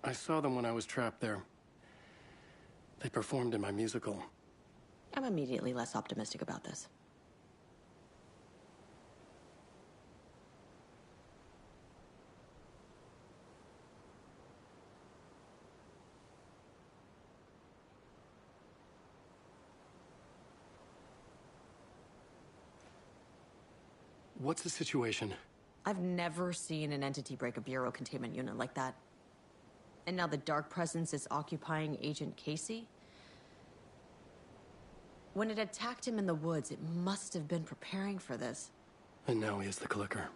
I saw them when I was trapped there. They performed in my musical. I'm immediately less optimistic about this. What's the situation? I've never seen an entity break a bureau containment unit like that. And now the Dark Presence is occupying Agent Casey? When it attacked him in the woods, it must have been preparing for this. And now he has the clicker.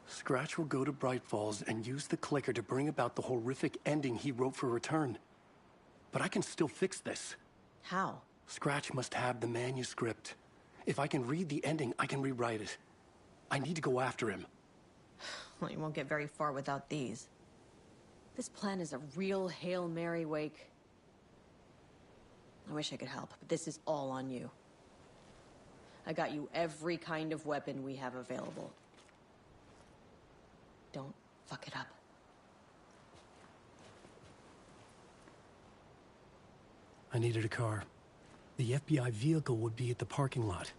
Scratch will go to Bright Falls and use the clicker to bring about the horrific ending he wrote for Return. But I can still fix this. How? Scratch must have the manuscript. If I can read the ending, I can rewrite it. I need to go after him. Well, you won't get very far without these. This plan is a real Hail Mary, Wake. I wish I could help, but this is all on you. I got you every kind of weapon we have available. Don't fuck it up. I needed a car. The FBI vehicle would be at the parking lot.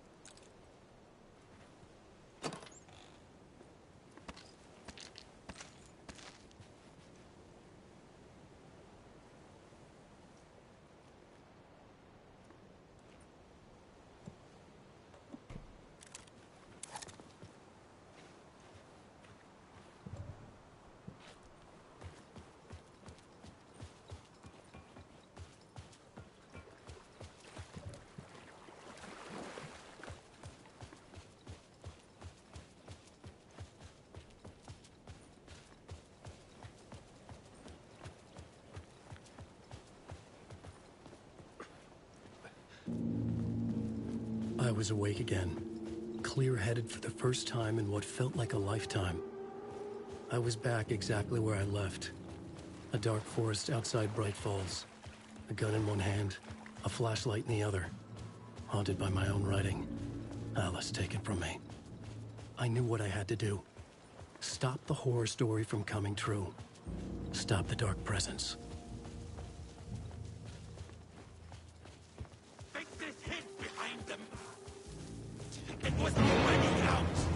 I was awake again, clear-headed for the first time in what felt like a lifetime. I was back exactly where I left. A dark forest outside Bright Falls. A gun in one hand, a flashlight in the other. Haunted by my own writing. Alice taken from me. I knew what I had to do. Stop the horror story from coming true. Stop the Dark Presence. It was already out!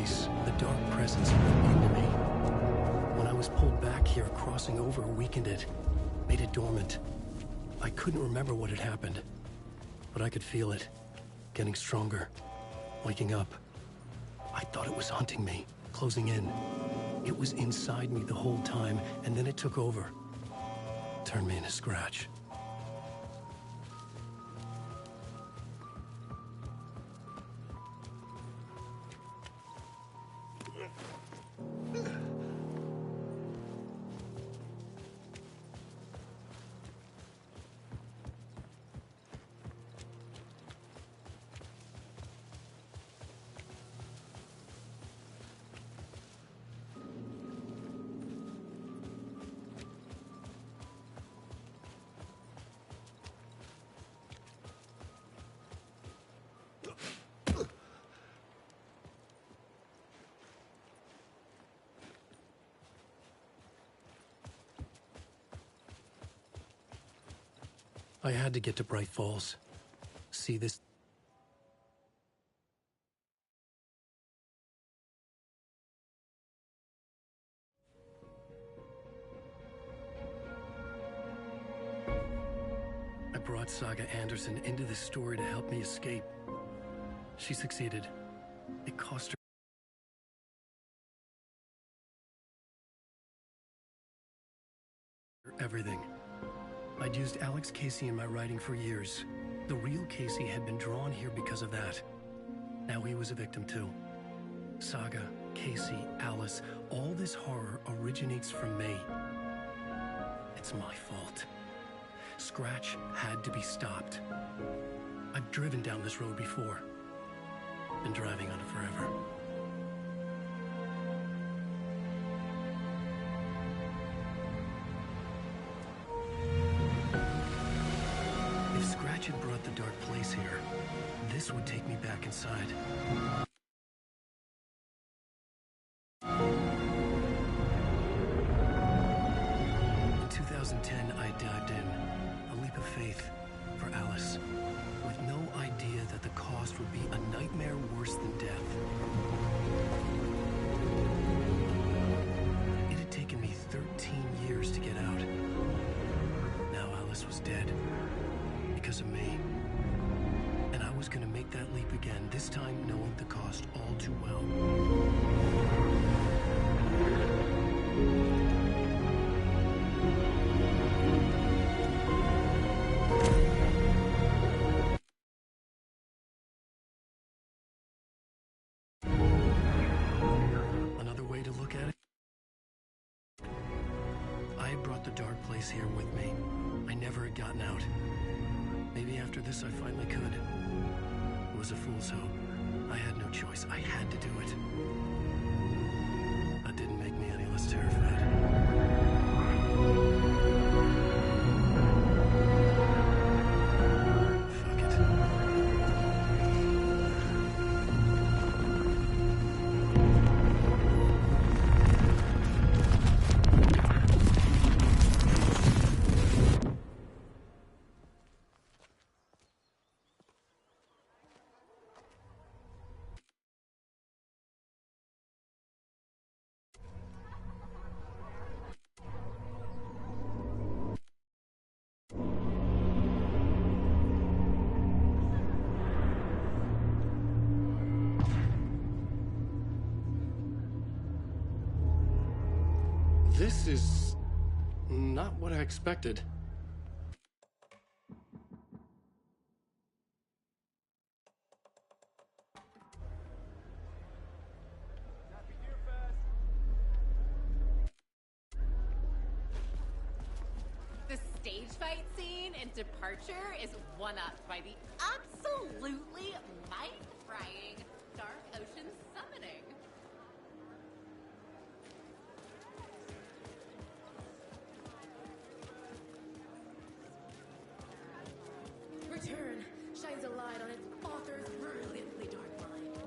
place, the dark presence moved into me. When I was pulled back here, crossing over weakened it, made it dormant. I couldn't remember what had happened, but I could feel it, getting stronger, waking up. I thought it was hunting me, closing in. It was inside me the whole time, and then it took over. Turned me into Scratch. I had to get to Bright Falls. See this? I brought Saga Anderson into this story to help me escape. She succeeded. It cost her everything. I'd used Alex Casey in my writing for years. The real Casey had been drawn here because of that. Now he was a victim too. Saga, Casey, Alice, all this horror originates from me. It's my fault. Scratch had to be stopped. I've driven down this road before. Been driving on it forever. If Scratch had brought the dark place here, this would take me back inside. In 2010, I dived in, a leap of faith for Alice, with no idea that the cost would be a nightmare worse than death. It had taken me 13 years to get out. Now Alice was dead. Because of me. And I was gonna make that leap again, this time knowing the cost all too well. Another way to look at it? I had brought the dark place here with me. I never had gotten out. Maybe after this I finally could. It was a fool's hope. I had no choice. I had to do it. That didn't make me any less terrified. Fuck it. This is not what I expected. The stage fight scene in Departure is one-upped by the absolutely mind-frying Dark Ocean summoning. Return shines a light on its author's brilliantly dark mind.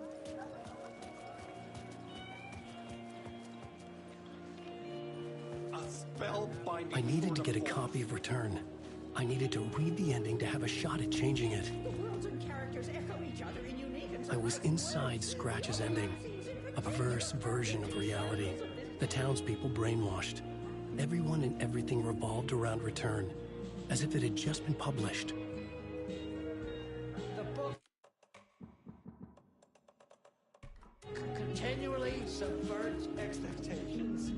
I needed to get a copy of Return. I needed to read the ending to have a shot at changing it. The worlds and characters echo each other in unique and I was inside Scratch's ending. A perverse version of reality. The townspeople brainwashed. Everyone and everything revolved around Return, as if it had just been published. The book continually subverts expectations.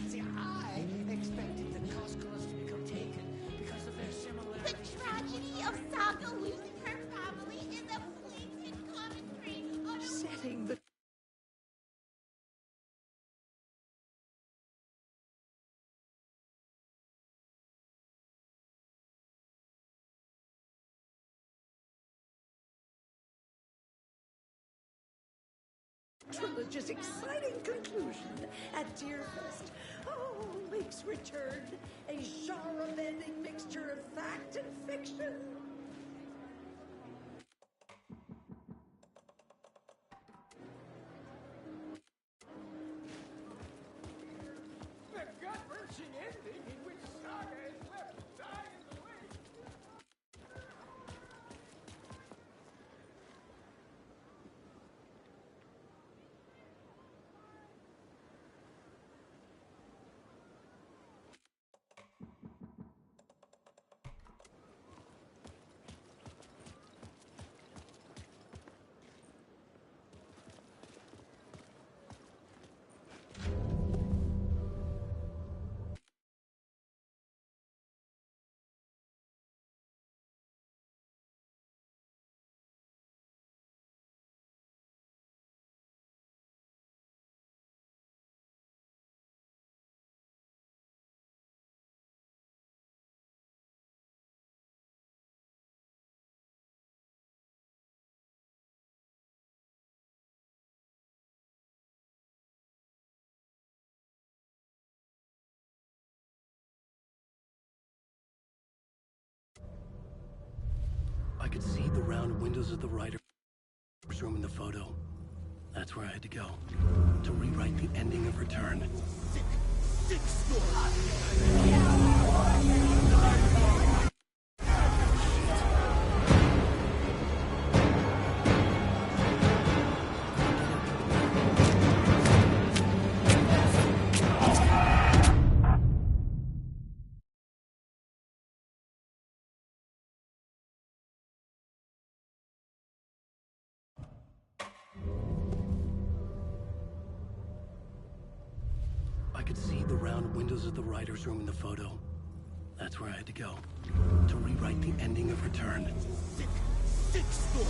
See, I expected the Coscolas to become taken because of their similarity. The tragedy of Saga losing her family is a blatant commentary on a Setting the trilogy's exciting conclusion at Deerfest. Oh, makes Return a genre-bending mixture of fact and fiction. The gut-wrenching ending in which Saga is left to die in the lake. I could see the round windows of the writer's room in the photo. That's where I had to go, to rewrite the ending of Return. Sick story. I could see the round windows of the writer's room in the photo. That's where I had to go, to rewrite the ending of Return. Sick story.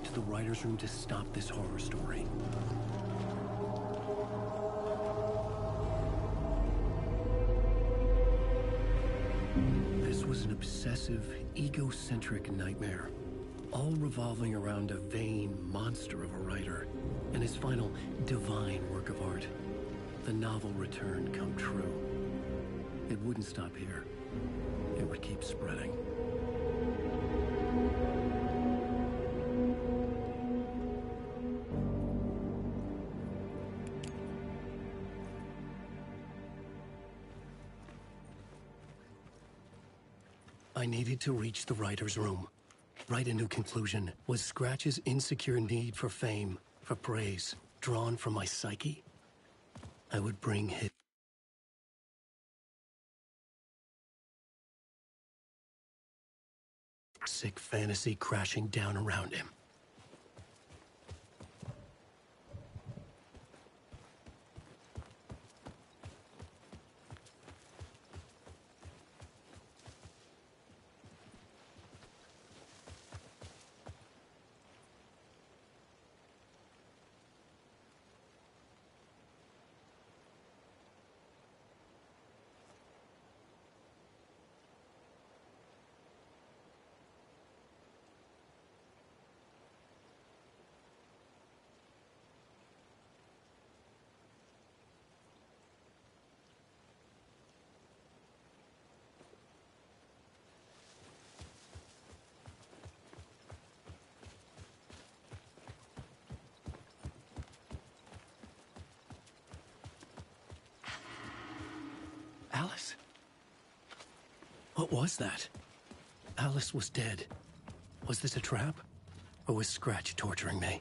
to the writer's room to stop this horror story. This was an obsessive, egocentric nightmare, all revolving around a vain monster of a writer and his final divine work of art, the novel Return come true. It wouldn't stop here. It would keep spreading. I needed to reach the writer's room. Write a new conclusion. Was Scratch's insecure need for fame, for praise, drawn from my psyche? I would bring his sick fantasy crashing down around him. Alice? What was that? Alice was dead. Was this a trap? Or was Scratch torturing me?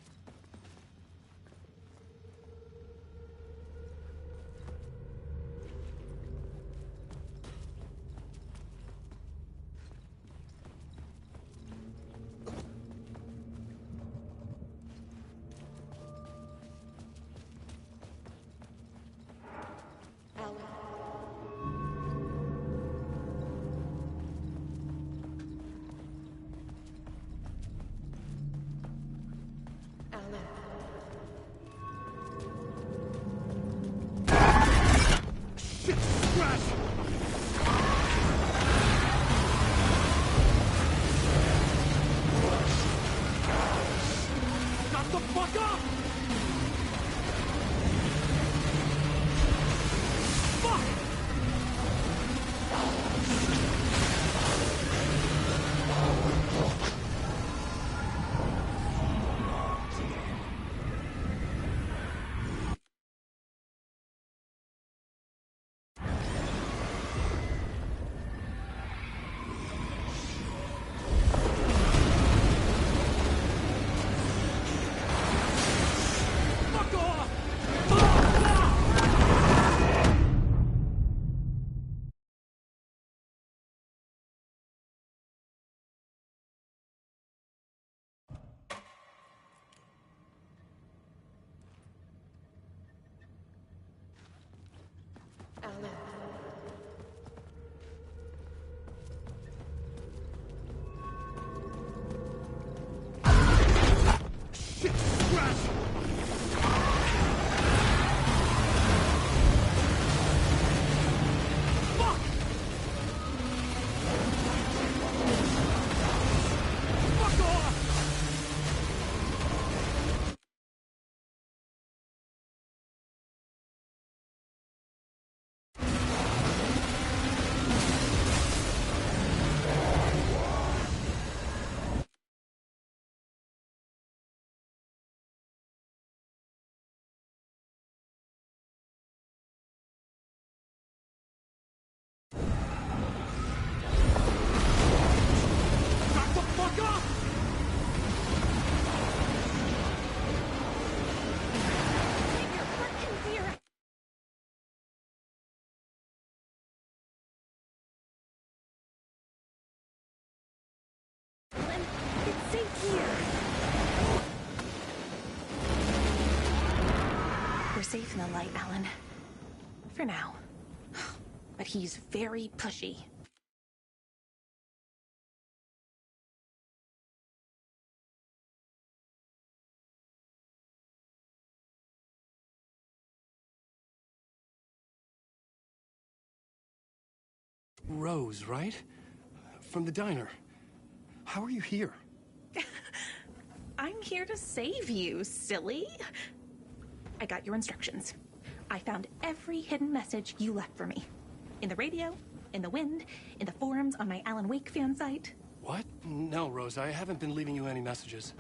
Safe in the light, Alan. For now. But he's very pushy. Rose, right? From the diner. How are you here? I'm here to save you, silly. I got your instructions. I found every hidden message you left for me. In the radio, in the wind, in the forums on my Alan Wake fan site. What? No, Rose, I haven't been leaving you any messages.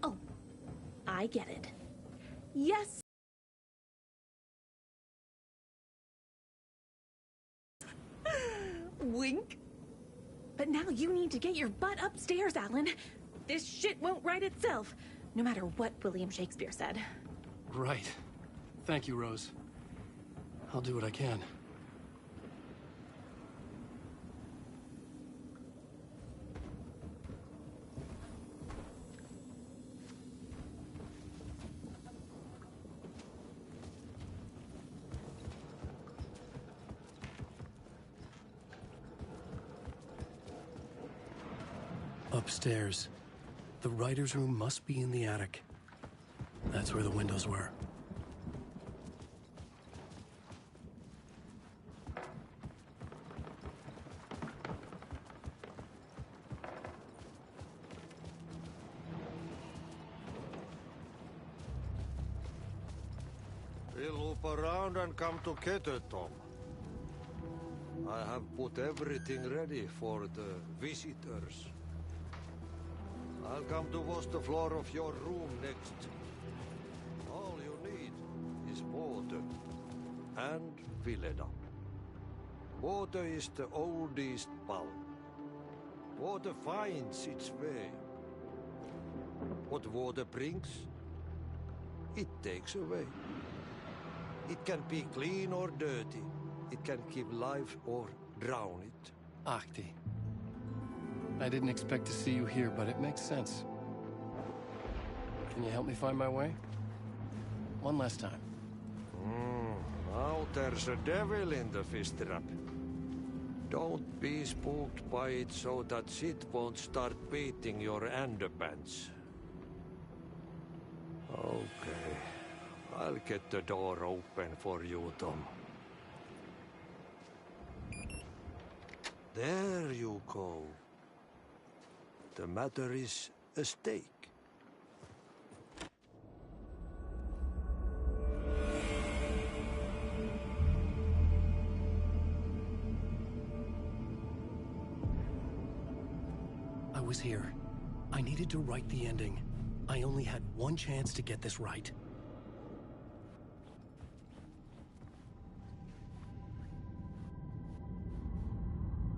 Oh, I get it. Yes. Wink. But now you need to get your butt upstairs, Alan. This shit won't right itself, no matter what William Shakespeare said. Right. Thank you, Rose. I'll do what I can. Upstairs. The writer's room must be in the attic. That's where the windows were. We'll loop around and come together, Tom. I have put everything ready for the visitors. I'll come to wash the floor of your room next. All you need is water and Vileda. Water is the oldest bulb. Water finds its way. What water brings, it takes away. It can be clean or dirty. It can keep life or drown it. Ahti. I didn't expect to see you here, but it makes sense. Can you help me find my way? One last time. Now there's a devil in the fist trap. Don't be spooked by it so that shit won't start beating your underpants. Okay. I'll get the door open for you, Tom. There you go. The matter is a stake. I was here. I needed to write the ending. I only had one chance to get this right.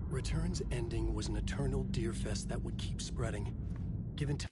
Return's ending was an eternal deer fest that would keep spreading. Given to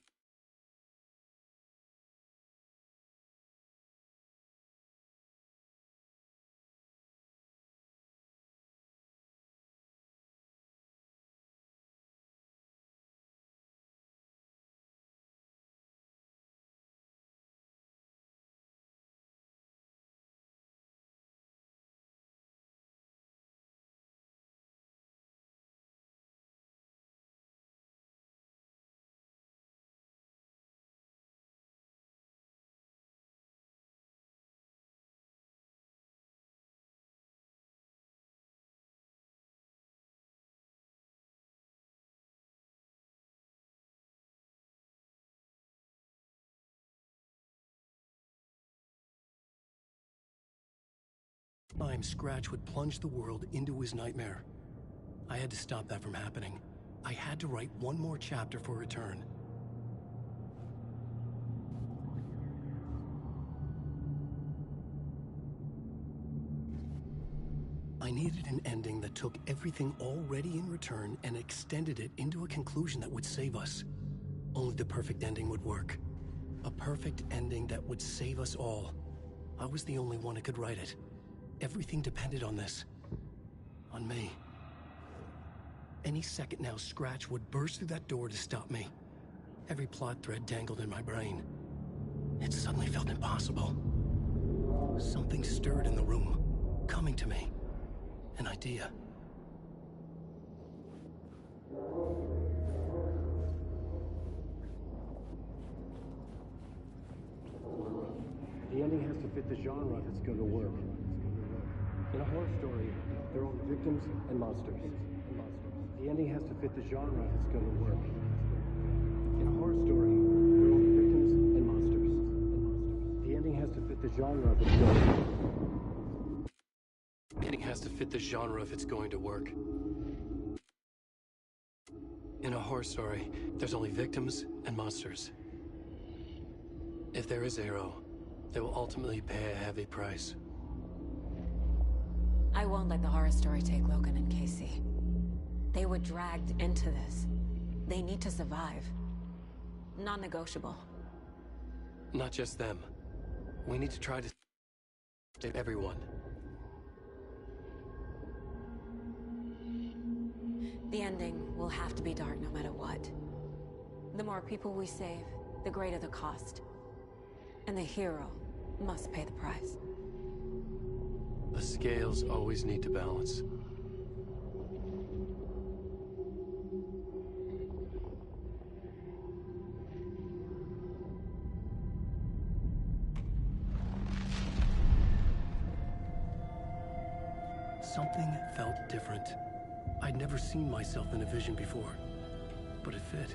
time, Scratch would plunge the world into his nightmare. I had to stop that from happening. I had to write one more chapter for Return. I needed an ending that took everything already in Return and extended it into a conclusion that would save us. Only the perfect ending would work. A perfect ending that would save us all. I was the only one who could write it. Everything depended on this. On me. Any second now, Scratch would burst through that door to stop me. Every plot thread tangled in my brain. It suddenly felt impossible. Something stirred in the room, coming to me. An idea. The ending has to fit the genre if it's going to work. In a horror story, there are only victims and monsters. The ending has to fit the genre if it's going to work. In a horror story, there are only victims and monsters. The ending has to fit the genre if it's going to work. The ending has to fit the genre if it's going to work. In a horror story, there's only victims and monsters. If there is a hero, they will ultimately pay a heavy price. I won't let the horror story take Logan and Casey. They were dragged into this. They need to survive. Non-negotiable. Not just them. We need to try to save everyone. The ending will have to be dark no matter what. The more people we save, the greater the cost. And the hero must pay the price. The scales always need to balance. Everything felt different. I'd never seen myself in a vision before, but it fit.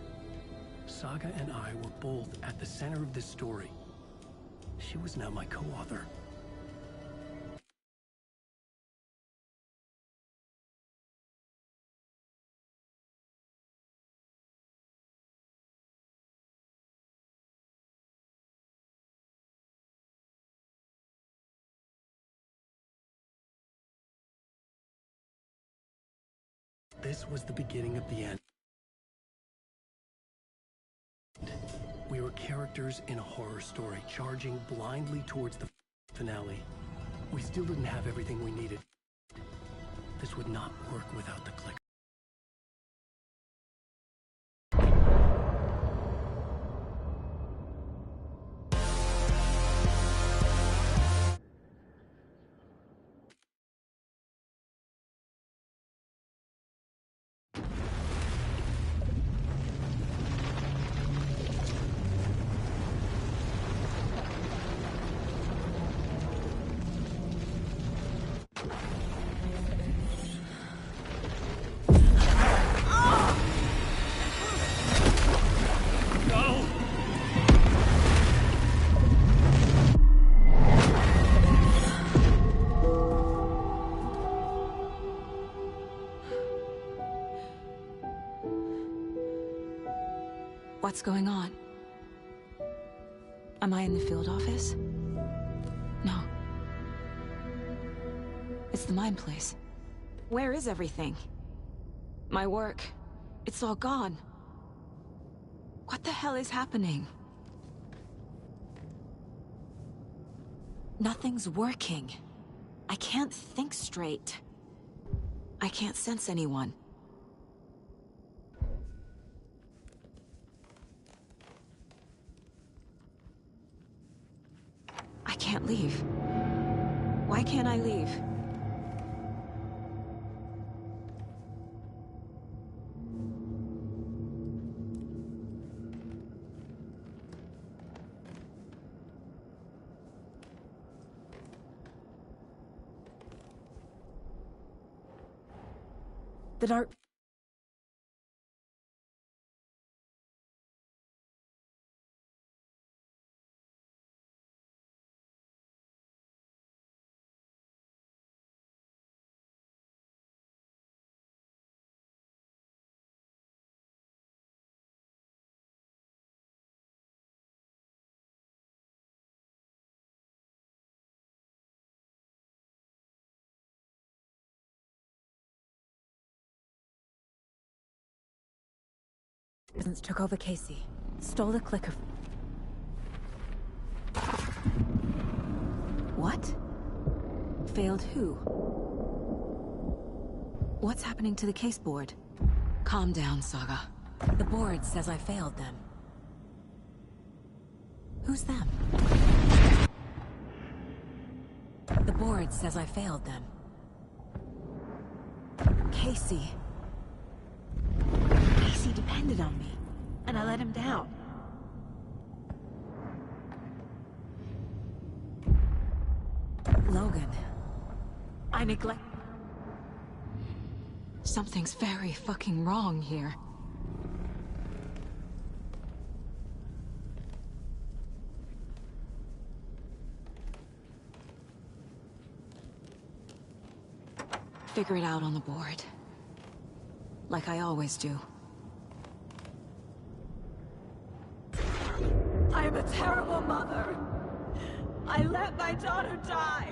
Saga and I were both at the center of this story. She was now my co-author. This was the beginning of the end. We were characters in a horror story, charging blindly towards the finale. We still didn't have everything we needed. This would not work without the click. What's going on? Am I in the field office? No. It's the mine place. Where is everything? My work. It's all gone. What the hell is happening? Nothing's working. I can't think straight. I can't sense anyone. I can't leave. Why can't I leave? The dark... took over Casey. Stole the clicker. What? Failed who? What's happening to the case board? Calm down, Saga. The board says I failed them. Who's them? The board says I failed them. Casey. Casey depended on me, and I let him down. Logan. I neglect... Something's very fucking wrong here. Figure it out on the board. Like I always do. I am a terrible mother. I let my daughter die.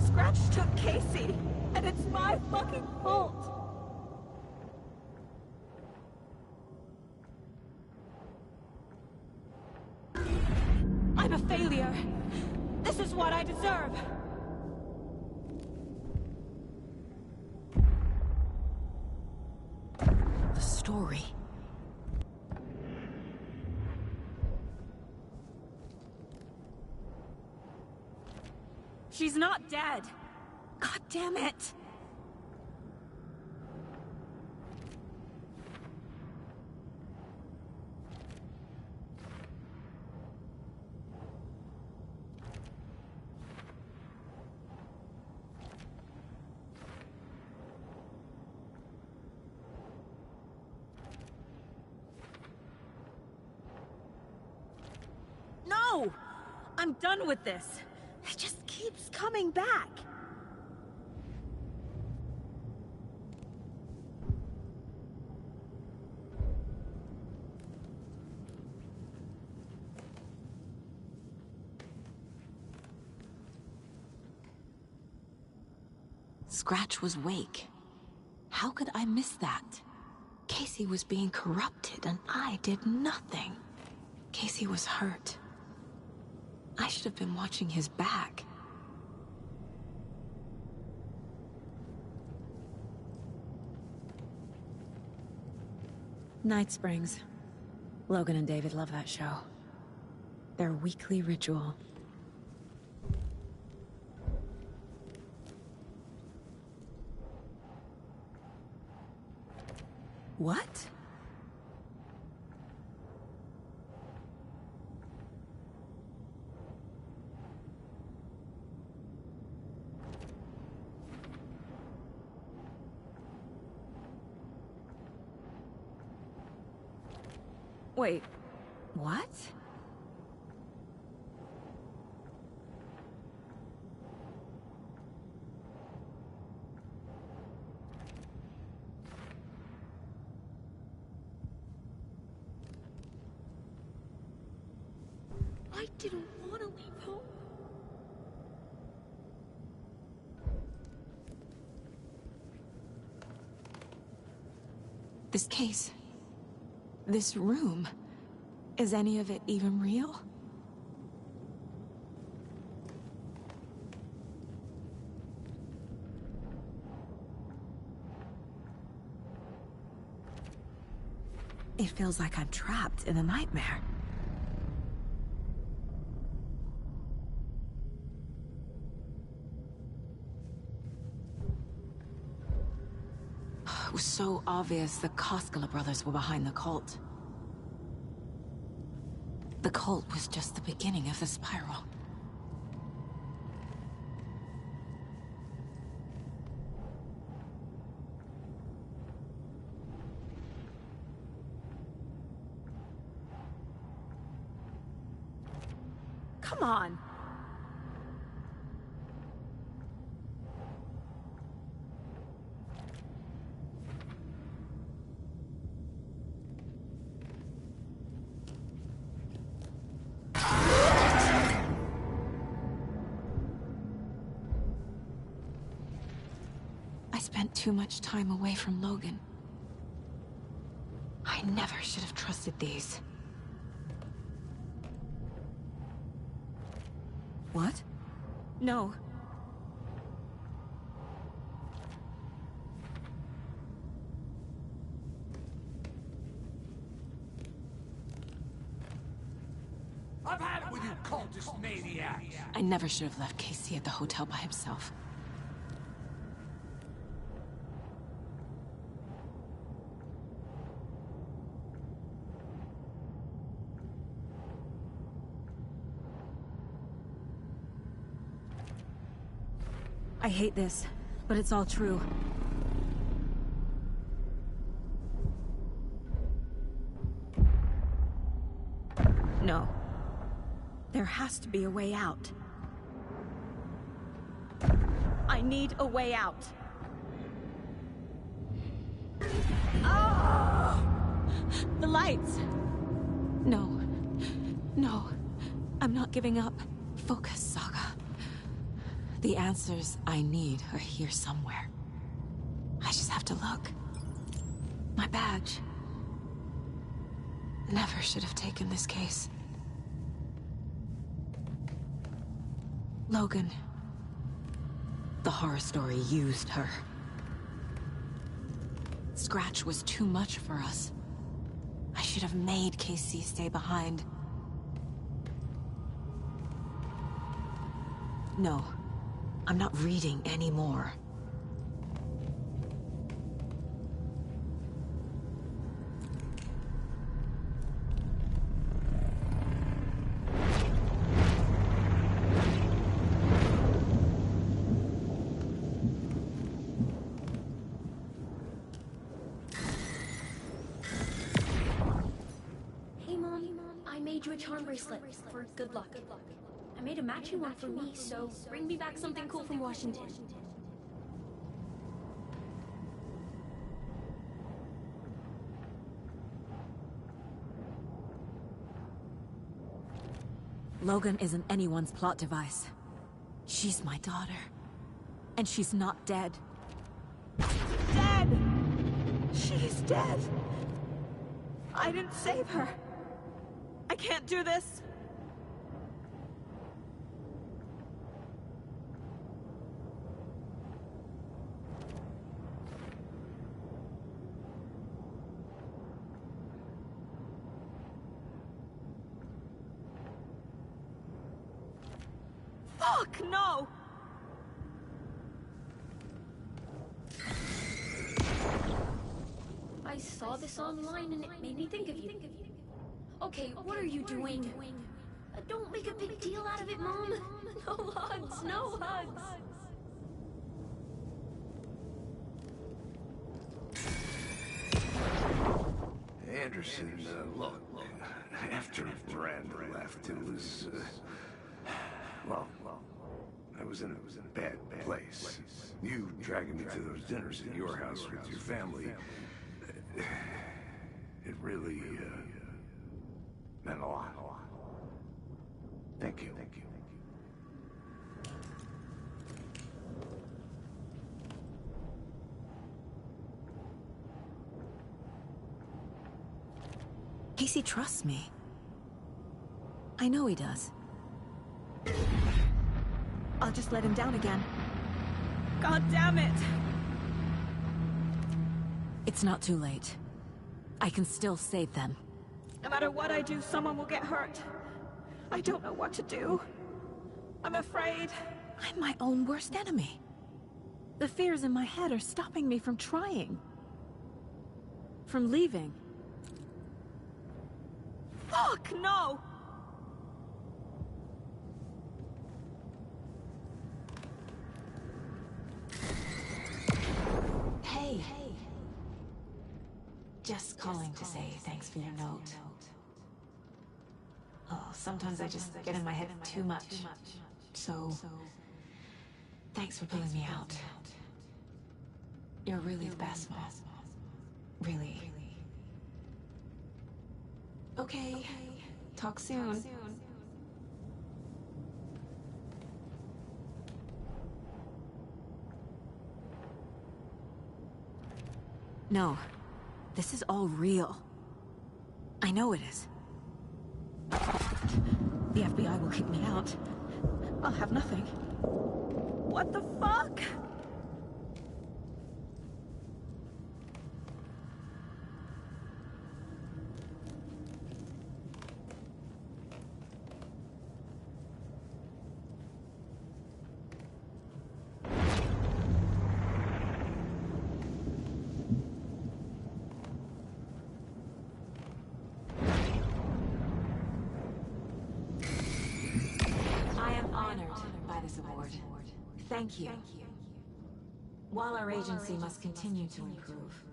Scratch took Casey, and it's my fucking fault. I'm a failure. This is what I deserve. The story. She's not dead. God damn it. No! I'm done with this. It just keeps coming back. Scratch was Wake. How could I miss that? Casey was being corrupted and I did nothing. Casey was hurt. I should have been watching his back. Night Springs. Logan and David love that show. Their weekly ritual. What? Wait, what? I didn't want to leave home. This case, this room, is any of it even real? It feels like I'm trapped in a nightmare. It was so obvious the Koskela brothers were behind the cult. The cult was just the beginning of the spiral. Come on! I spent too much time away from Logan. I never should have trusted these. What? No. I've had it with you cultist maniacs! I never should have left Casey at the hotel by himself. I hate this, but it's all true. No. There has to be a way out. I need a way out. Oh! The lights! No. No. I'm not giving up. Focus, Saga. The answers I need are here somewhere. I just have to look. My badge. Never should have taken this case. Logan. The horror story used her. Scratch was too much for us. I should have made Casey stay behind. No. I'm not reading anymore. Hey, Mom. I made you a charm bracelet for good luck. I made a matching one for me, so bring me back something cool from Washington. Logan isn't anyone's plot device. She's my daughter. And she's not dead. Dead! She's dead! I didn't save her. I can't do this. Fuck, no! I saw this online and it made me think of you. Okay, what are you doing? Don't make a big deal out of it, Mom. No hugs, no hugs. Anderson, look, after Miranda left, it was, well, I was in a bad place. You dragging me to those dinners at your house with your family, it really, meant a lot. Thank you. Casey trusts me. I know he does. I'll just let him down again. God damn it! It's not too late. I can still save them. No matter what I do, someone will get hurt. I don't know what to do. I'm afraid. I'm my own worst enemy. The fears in my head are stopping me from trying. From leaving. Fuck, no! Hey. Just calling to say thanks for your note. Oh, sometimes I just get in my head too much. So, thanks for pulling me out. You're really the best, Mom. Really. Okay. Talk soon. No. This is all real. I know it is. The FBI will kick me out. I'll have nothing. What the fuck? Thank you. While our agency must continue to improve,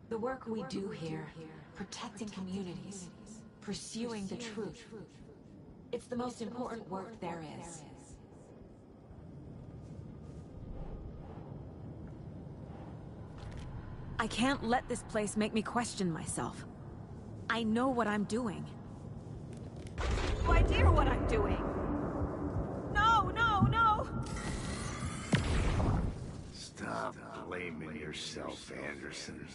the work we do here, protecting communities, pursuing the truth, it's the most important work there is. I can't let this place make me question myself. I know what I'm doing. No idea what I'm doing! No! Stop blaming yourself, Anderson.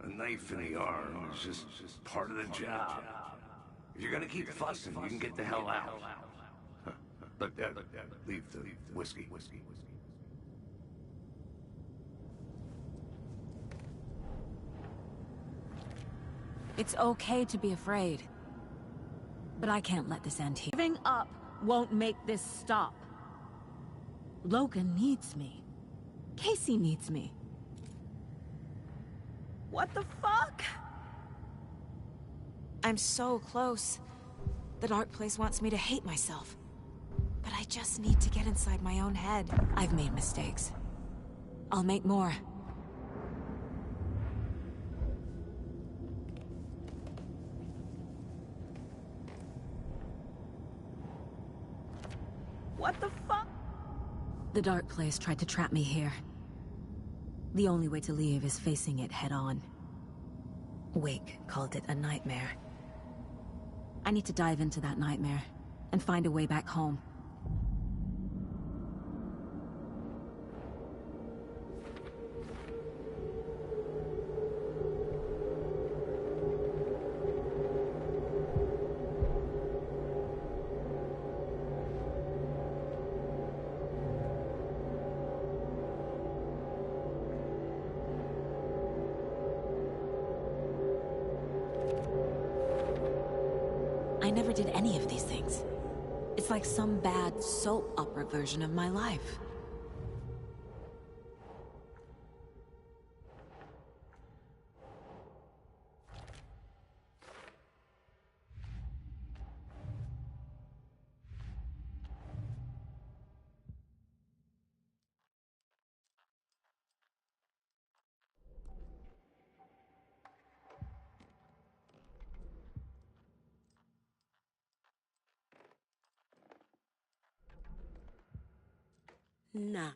A knife in the arm is just part of the job. If you're gonna keep fussing, you can get the hell out. Look, leave the whiskey. It's okay to be afraid. But I can't let this end here. Giving up won't make this stop. Logan needs me. Casey needs me. What the fuck? I'm so close. The dark place wants me to hate myself. But I just need to get inside my own head. I've made mistakes. I'll make more. The Dark Place tried to trap me here. The only way to leave is facing it head-on. Wake called it a nightmare. I need to dive into that nightmare and find a way back home. I never did any of these things. It's like some bad soap opera version of my life. Nah.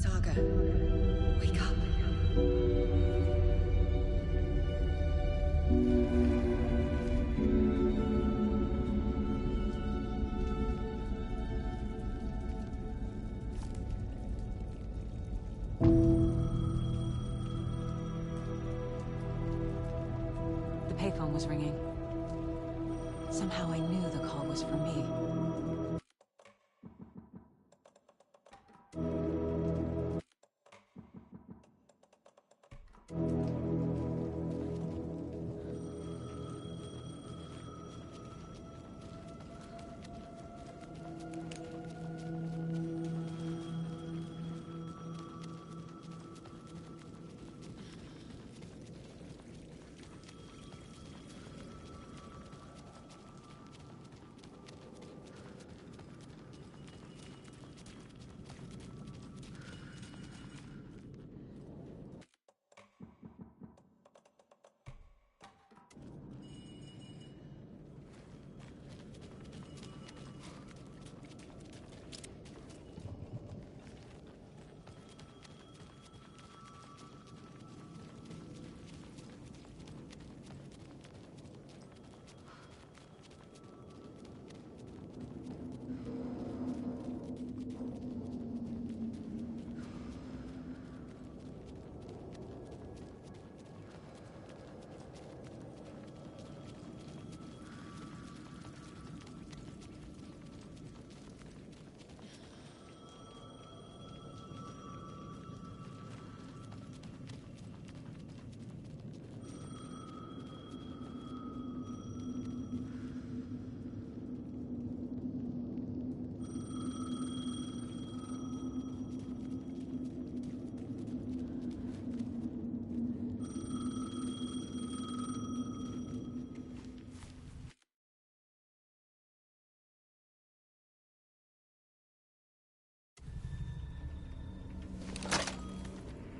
Saga, wake up. The payphone was ringing. Somehow I knew the call was for me.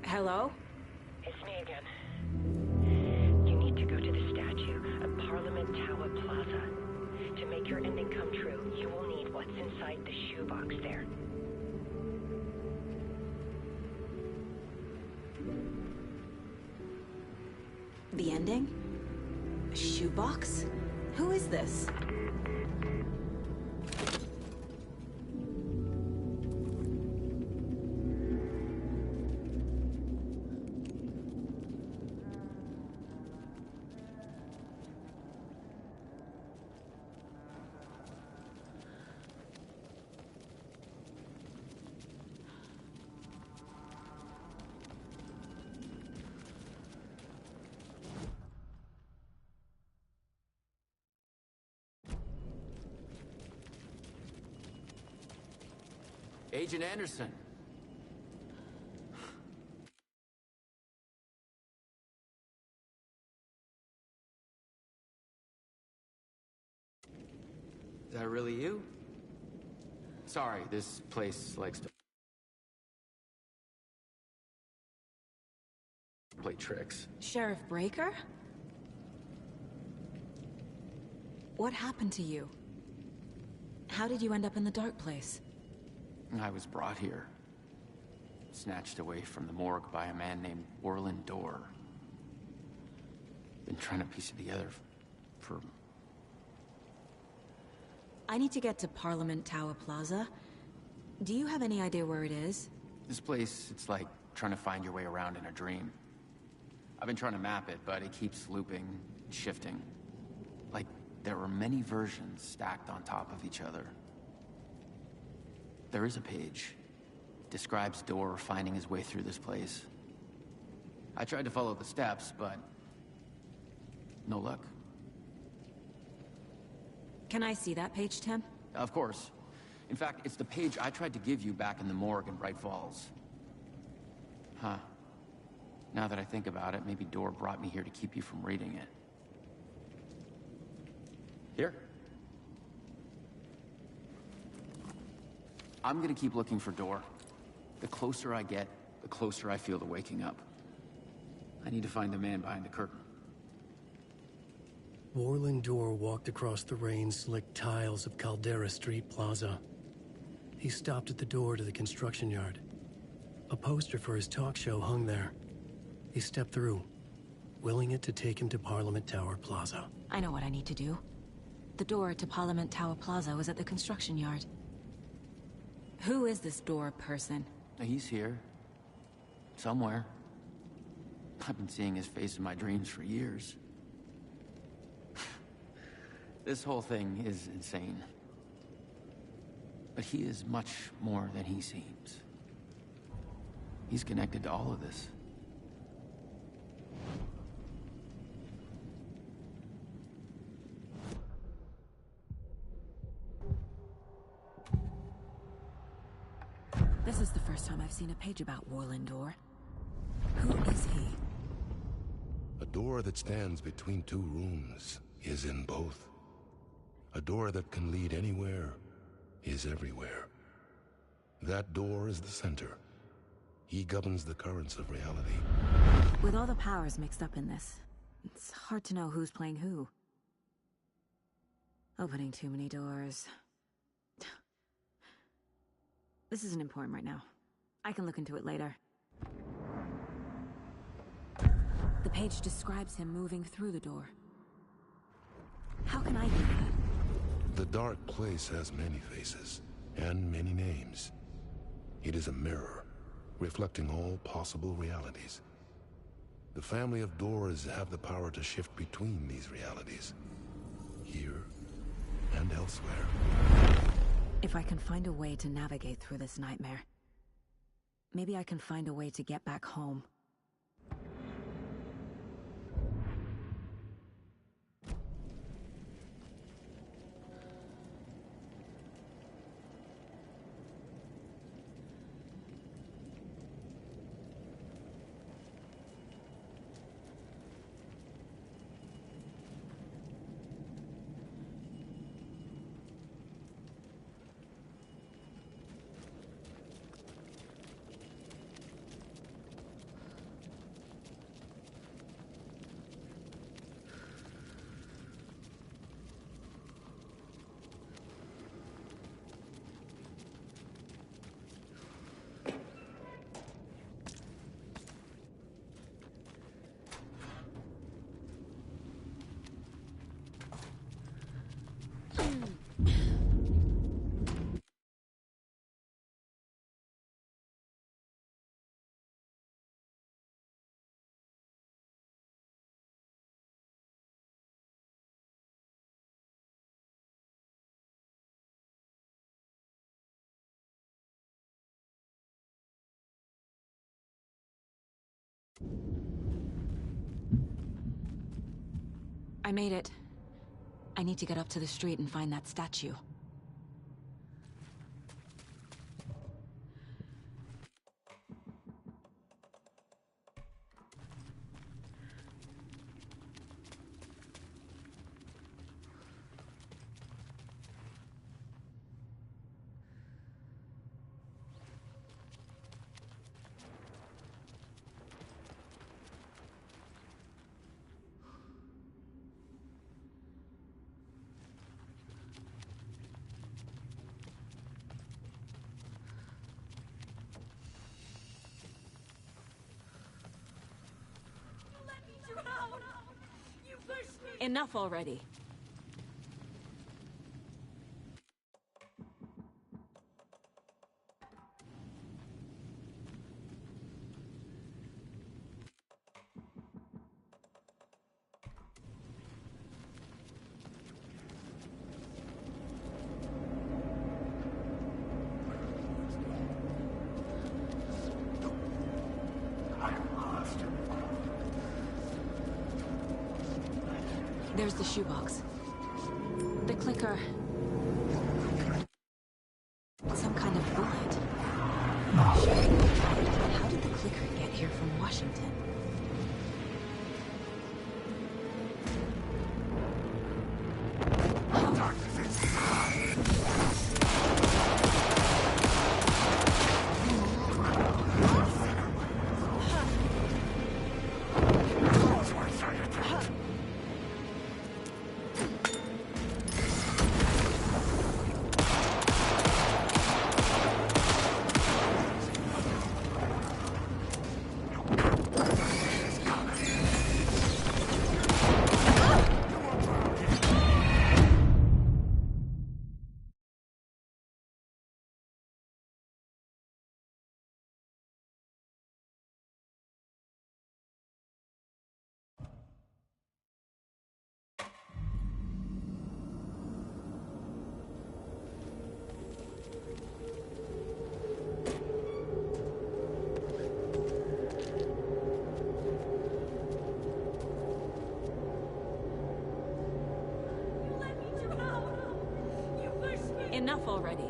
Hello? It's me again. You need to go to the statue at Parliament Tower Plaza. To make your ending come true, you will need what's inside the shoebox there. The ending? A shoebox? Who is this? Agent Anderson. Is that really you? Sorry, this place likes to play tricks. Sheriff Breaker? What happened to you? How did you end up in the dark place? I was brought here. Snatched away from the morgue by a man named Orland Dorr. Been trying to piece it together for... I need to get to Parliament Tower Plaza. Do you have any idea where it is? This place, it's like trying to find your way around in a dream. I've been trying to map it, but it keeps looping, shifting. Like there are many versions stacked on top of each other. There is a page. It describes Dorr finding his way through this place. I tried to follow the steps, but no luck. Can I see that page, Tim? Of course. In fact, it's the page I tried to give you back in the morgue in Bright Falls. Huh. Now that I think about it, maybe Dorr brought me here to keep you from reading it. Here. I'm gonna keep looking for Dorr. The closer I get, the closer I feel to waking up. I need to find the man behind the curtain. Orland Dorr walked across the rain-slicked tiles of Caldera Street Plaza. He stopped at the door to the construction yard. A poster for his talk show hung there. He stepped through, willing it to take him to Parliament Tower Plaza. I know what I need to do. The door to Parliament Tower Plaza was at the construction yard. Who is this Dorr person? He's here. Somewhere. I've been seeing his face in my dreams for years. This whole thing is insane. But he is much more than he seems. He's connected to all of this. This is the first time I've seen a page about Orland Dorr. Who is he? A door that stands between two rooms is in both. A door that can lead anywhere is everywhere. That door is the center. He governs the currents of reality. With all the powers mixed up in this, it's hard to know who's playing who. Opening too many doors. This isn't important right now. I can look into it later. The page describes him moving through the door. How can I do that? The dark place has many faces, and many names. It is a mirror, reflecting all possible realities. The family of Dorrs have the power to shift between these realities, here and elsewhere. If I can find a way to navigate through this nightmare, maybe I can find a way to get back home. I made it. I need to get up to the street and find that statue. Enough already. There's the shoebox. The clicker. Some kind of bullet. How did the clicker get here from Washington? Enough already.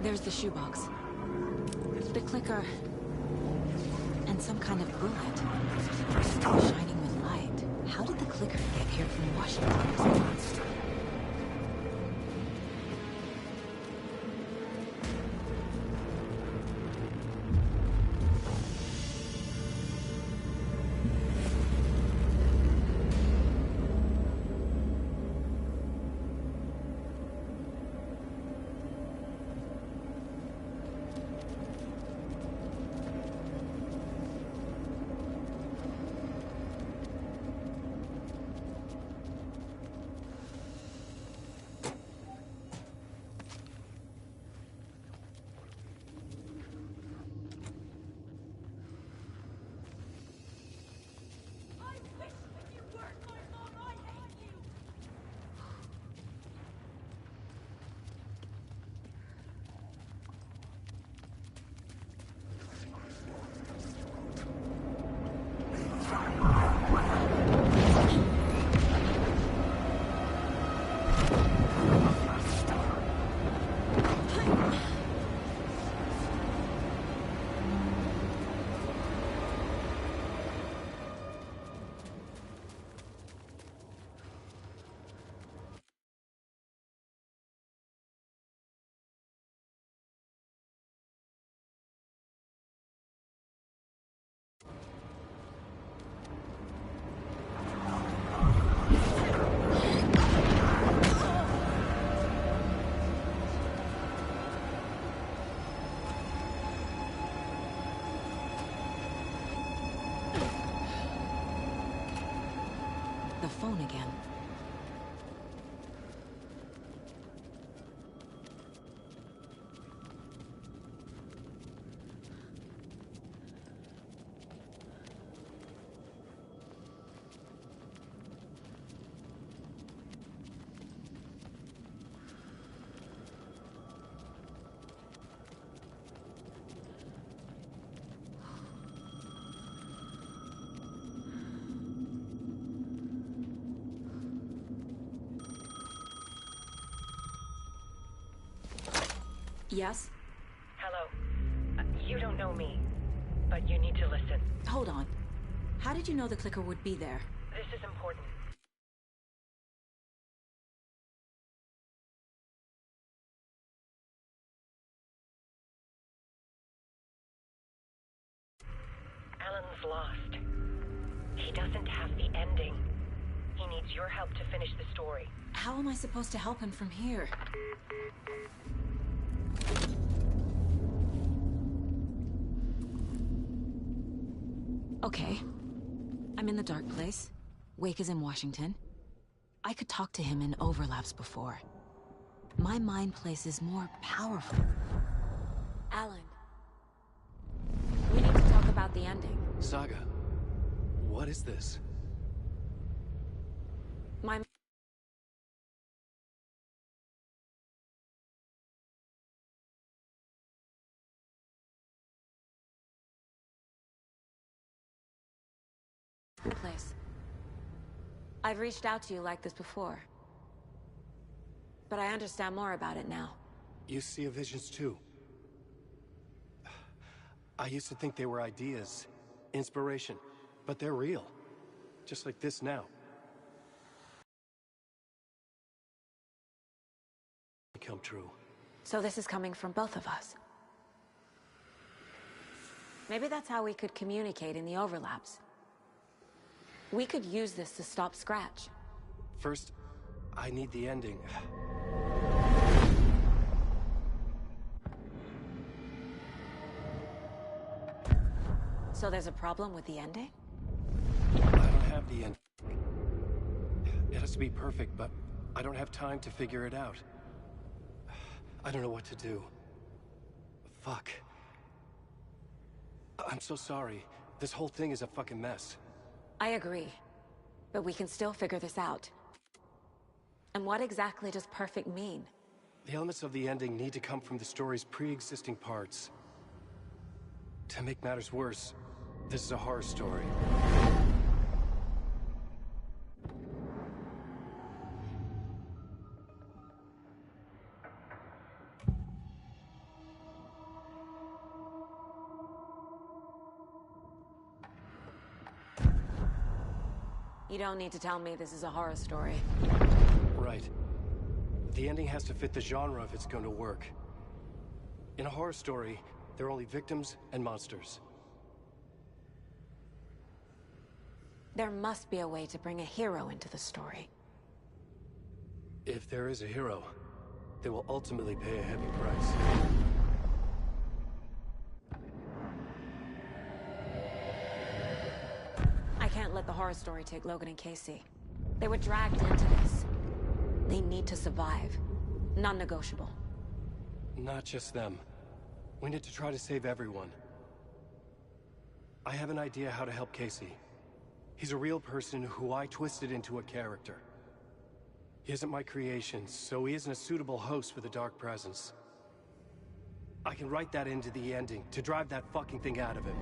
There's the shoebox. The clicker. And some kind of bullet. Shining with light. How did the clicker get here from Washington? The phone again. Yes? Hello. You don't know me, but you need to listen. Hold on. How did you know the clicker would be there? This is important. Alan's lost. He doesn't have the ending. He needs your help to finish the story. How am I supposed to help him from here? Okay. I'm in the dark place. Wake is in Washington. I could talk to him in overlaps before. My mind place is more powerful. Alan. We need to talk about the ending. Saga, what is this? My... place. I've reached out to you like this before. But I understand more about it now. You see visions too. I used to think they were ideas, inspiration, but they're real. Just like this now. Come true. So this is coming from both of us. Maybe that's how we could communicate in the overlaps. We could use this to stop Scratch. First, I need the ending. So there's a problem with the ending? I don't have the end. It has to be perfect, but I don't have time to figure it out. I don't know what to do. Fuck. I'm so sorry. This whole thing is a fucking mess. I agree. But we can still figure this out. And what exactly does perfect mean? The elements of the ending need to come from the story's pre-existing parts. To make matters worse, this is a horror story. You don't need to tell me this is a horror story. Right. The ending has to fit the genre if it's going to work. In a horror story, there are only victims and monsters. There must be a way to bring a hero into the story. If there is a hero, they will ultimately pay a heavy price. I can't let the horror story take Logan and Casey. They were dragged into this. They need to survive. Non-negotiable. Not just them. We need to try to save everyone. I have an idea how to help Casey. He's a real person who I twisted into a character. He isn't my creation, so he isn't a suitable host for the Dark Presence. I can write that into the ending to drive that fucking thing out of him.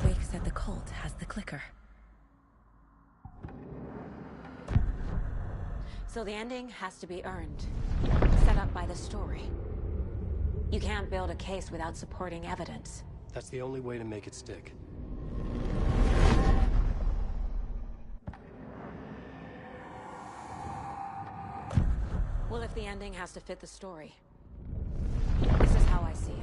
Wake said the cult has the clicker. So the ending has to be earned. Set up by the story. You can't build a case without supporting evidence. That's the only way to make it stick. Well, if the ending has to fit the story. This is how I see it.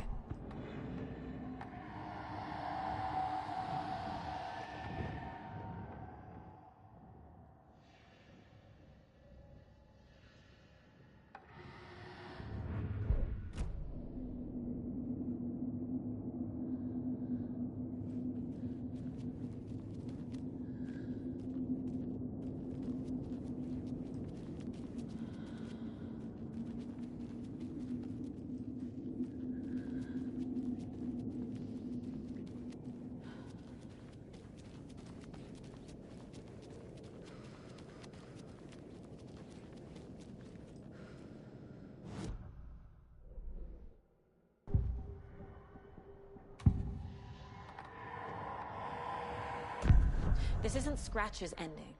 This isn't Scratch's ending.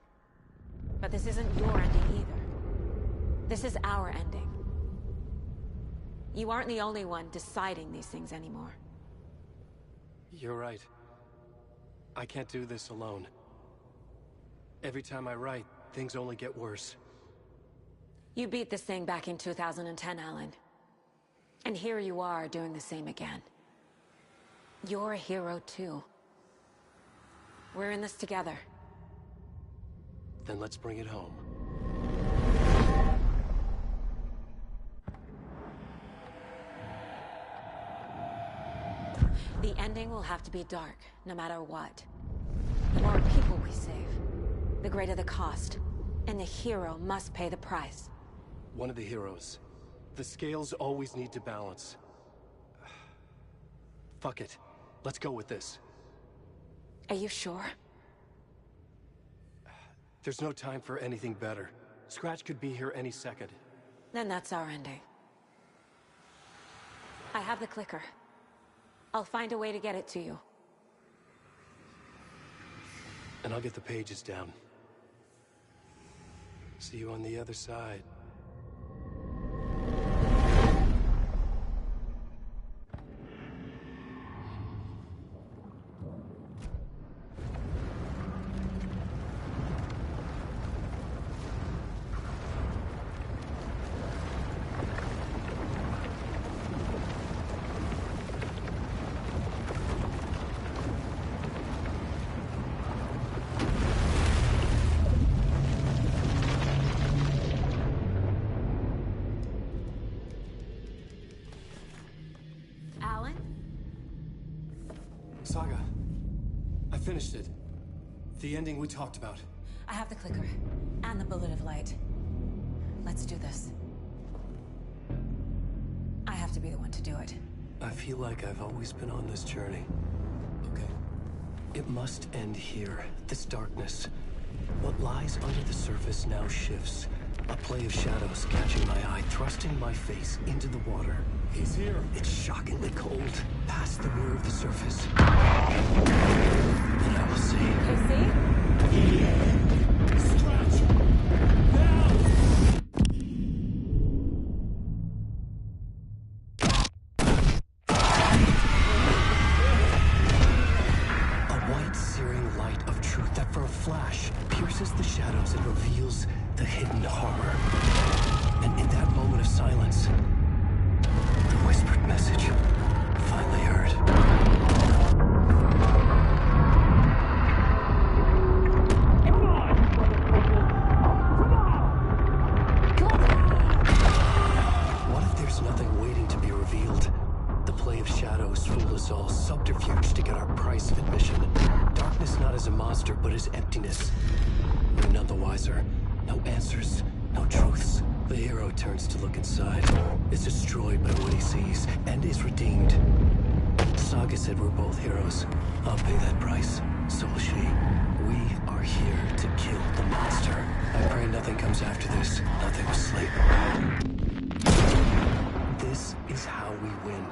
But this isn't your ending either. This is our ending. You aren't the only one deciding these things anymore. You're right. I can't do this alone. Every time I write, things only get worse. You beat this thing back in 2010, Alan. And here you are doing the same again. You're a hero too. We're in this together. Then let's bring it home. The ending will have to be dark, no matter what. The more people we save, the greater the cost. And the hero must pay the price. One of the heroes. The scales always need to balance. Fuck it. Let's go with this. Are you sure? There's no time for anything better. Scratch could be here any second. Then that's our ending. I have the clicker. I'll find a way to get it to you. And I'll get the pages down. See you on the other side. Saga, I finished it. The ending we talked about. I have the clicker, and the bullet of light. Let's do this. I have to be the one to do it. I feel like I've always been on this journey. Okay. It must end here, this darkness. What lies under the surface now shifts. A play of shadows catching my eye, thrusting my face into the water. He's here. It's shockingly cold, past the mirror of the surface. And I will see. Scratch! Now! A white, searing light of truth that for a flash pierces the shadows and reveals the hidden horror. And in that moment of silence, the whispered message finally heard. What if there's nothing waiting to be revealed? The play of shadows fool us all, subterfuge to get our price of admission. Darkness not as a monster, but as emptiness. We're none the wiser. No answers, no truths. The hero turns to look inside, is destroyed by what he sees, and is redeemed. Saga said we're both heroes. I'll pay that price. So will she. We are here to kill the monster. I pray nothing comes after this. Nothing will sleep. This is how we win.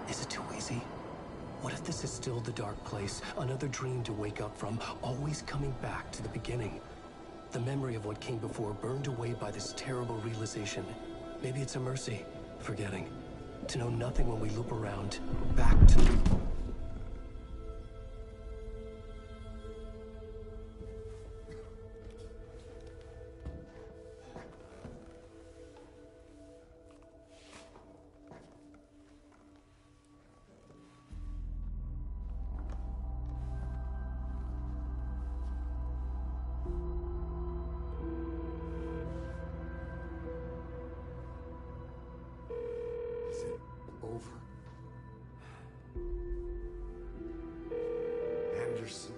Is it too easy? What if this is still the dark place? Another dream to wake up from, always coming back to the beginning. The memory of what came before burned away by this terrible realization. Maybe it's a mercy, forgetting. To know nothing when we loop around, back to... Is it over? Anderson?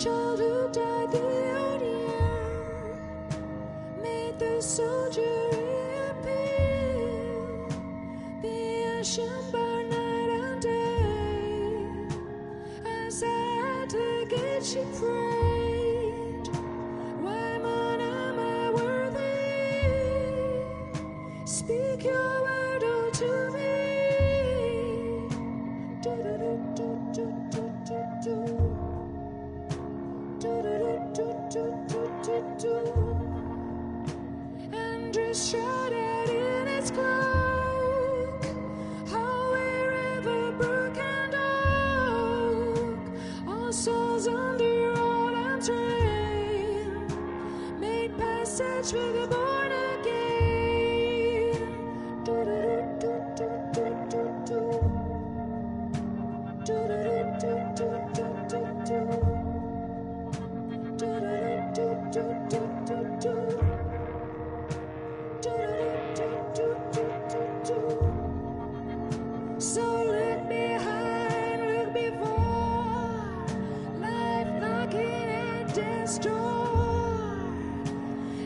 child who died the old year made the soldier reappear. The ocean burned night and day. As at the gate she prayed, why man am I worthy? Speak your word all to me. Andrews shrouded in its cloak, how wherever brook and oak, all souls under Oldham's reign made passage for the born again. So look behind, look before, life knocking at death's door,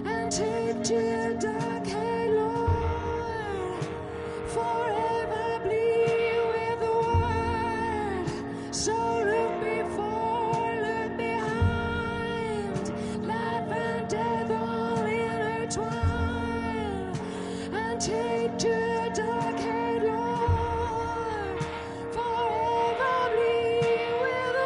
and take to your dark head, Lord, forever bleed with the word. So look before, look behind, life and death all intertwined, and take to your dark head, Lord, forever bleed with the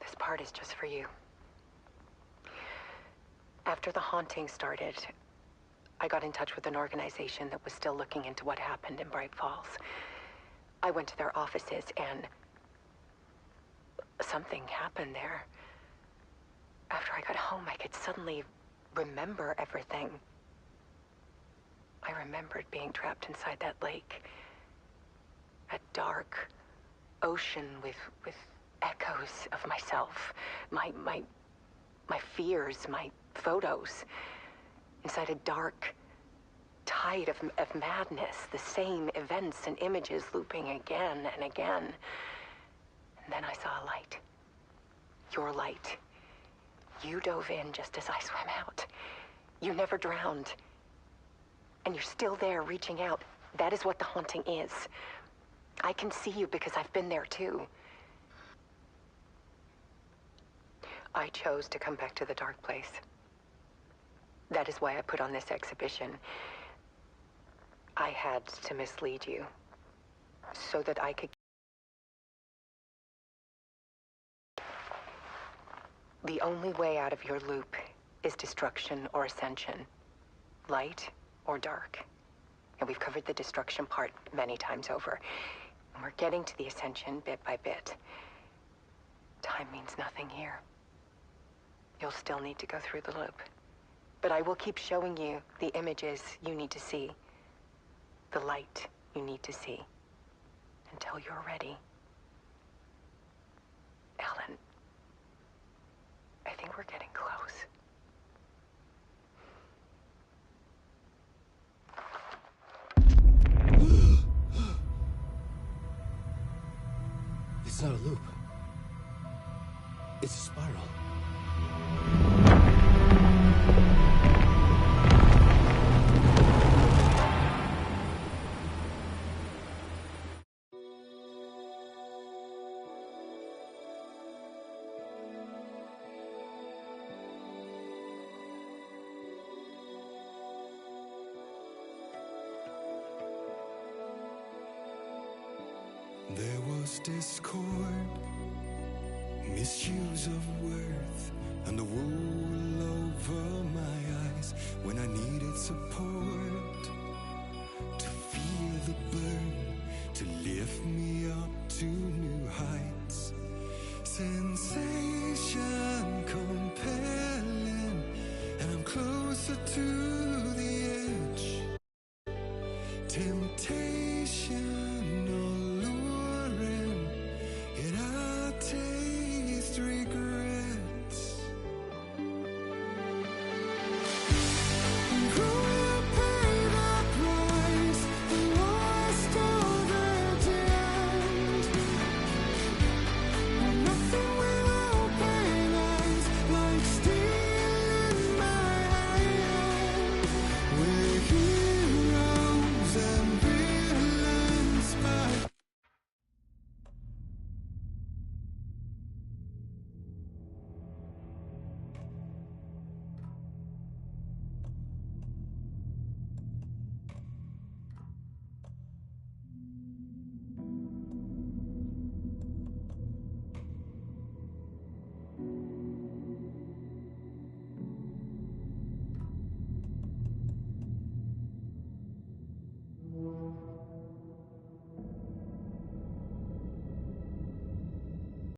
This part is just for you. After the haunting started, I got in touch with an organization that was still looking into what happened in Bright Falls. I went to their offices and something happened there. After I got home, I could suddenly remember everything. I remembered being trapped inside that lake. A dark ocean with echoes of myself. My fears, my photos. Inside a dark tide of madness. The same events and images looping again and again. And then I saw a light. Your light. You dove in just as I swam out. You never drowned. And you're still there reaching out. That is what the haunting is. I can see you because I've been there too. I chose to come back to the dark place. That is why I put on this exhibition. I had to mislead you so that I could... The only way out of your loop is destruction or ascension. Light or dark. And we've covered the destruction part many times over. And we're getting to the ascension bit by bit. Time means nothing here. You'll still need to go through the loop. But I will keep showing you the images you need to see. The light you need to see. Until you're ready. Ellen, I think we're getting close. It's not a loop. It's a spiral. There was discord, misuse of worth, and a wool over my eyes when I needed support. To feel the burn, to lift me up to new heights. Sensation compelling, and I'm closer to the edge. Temptation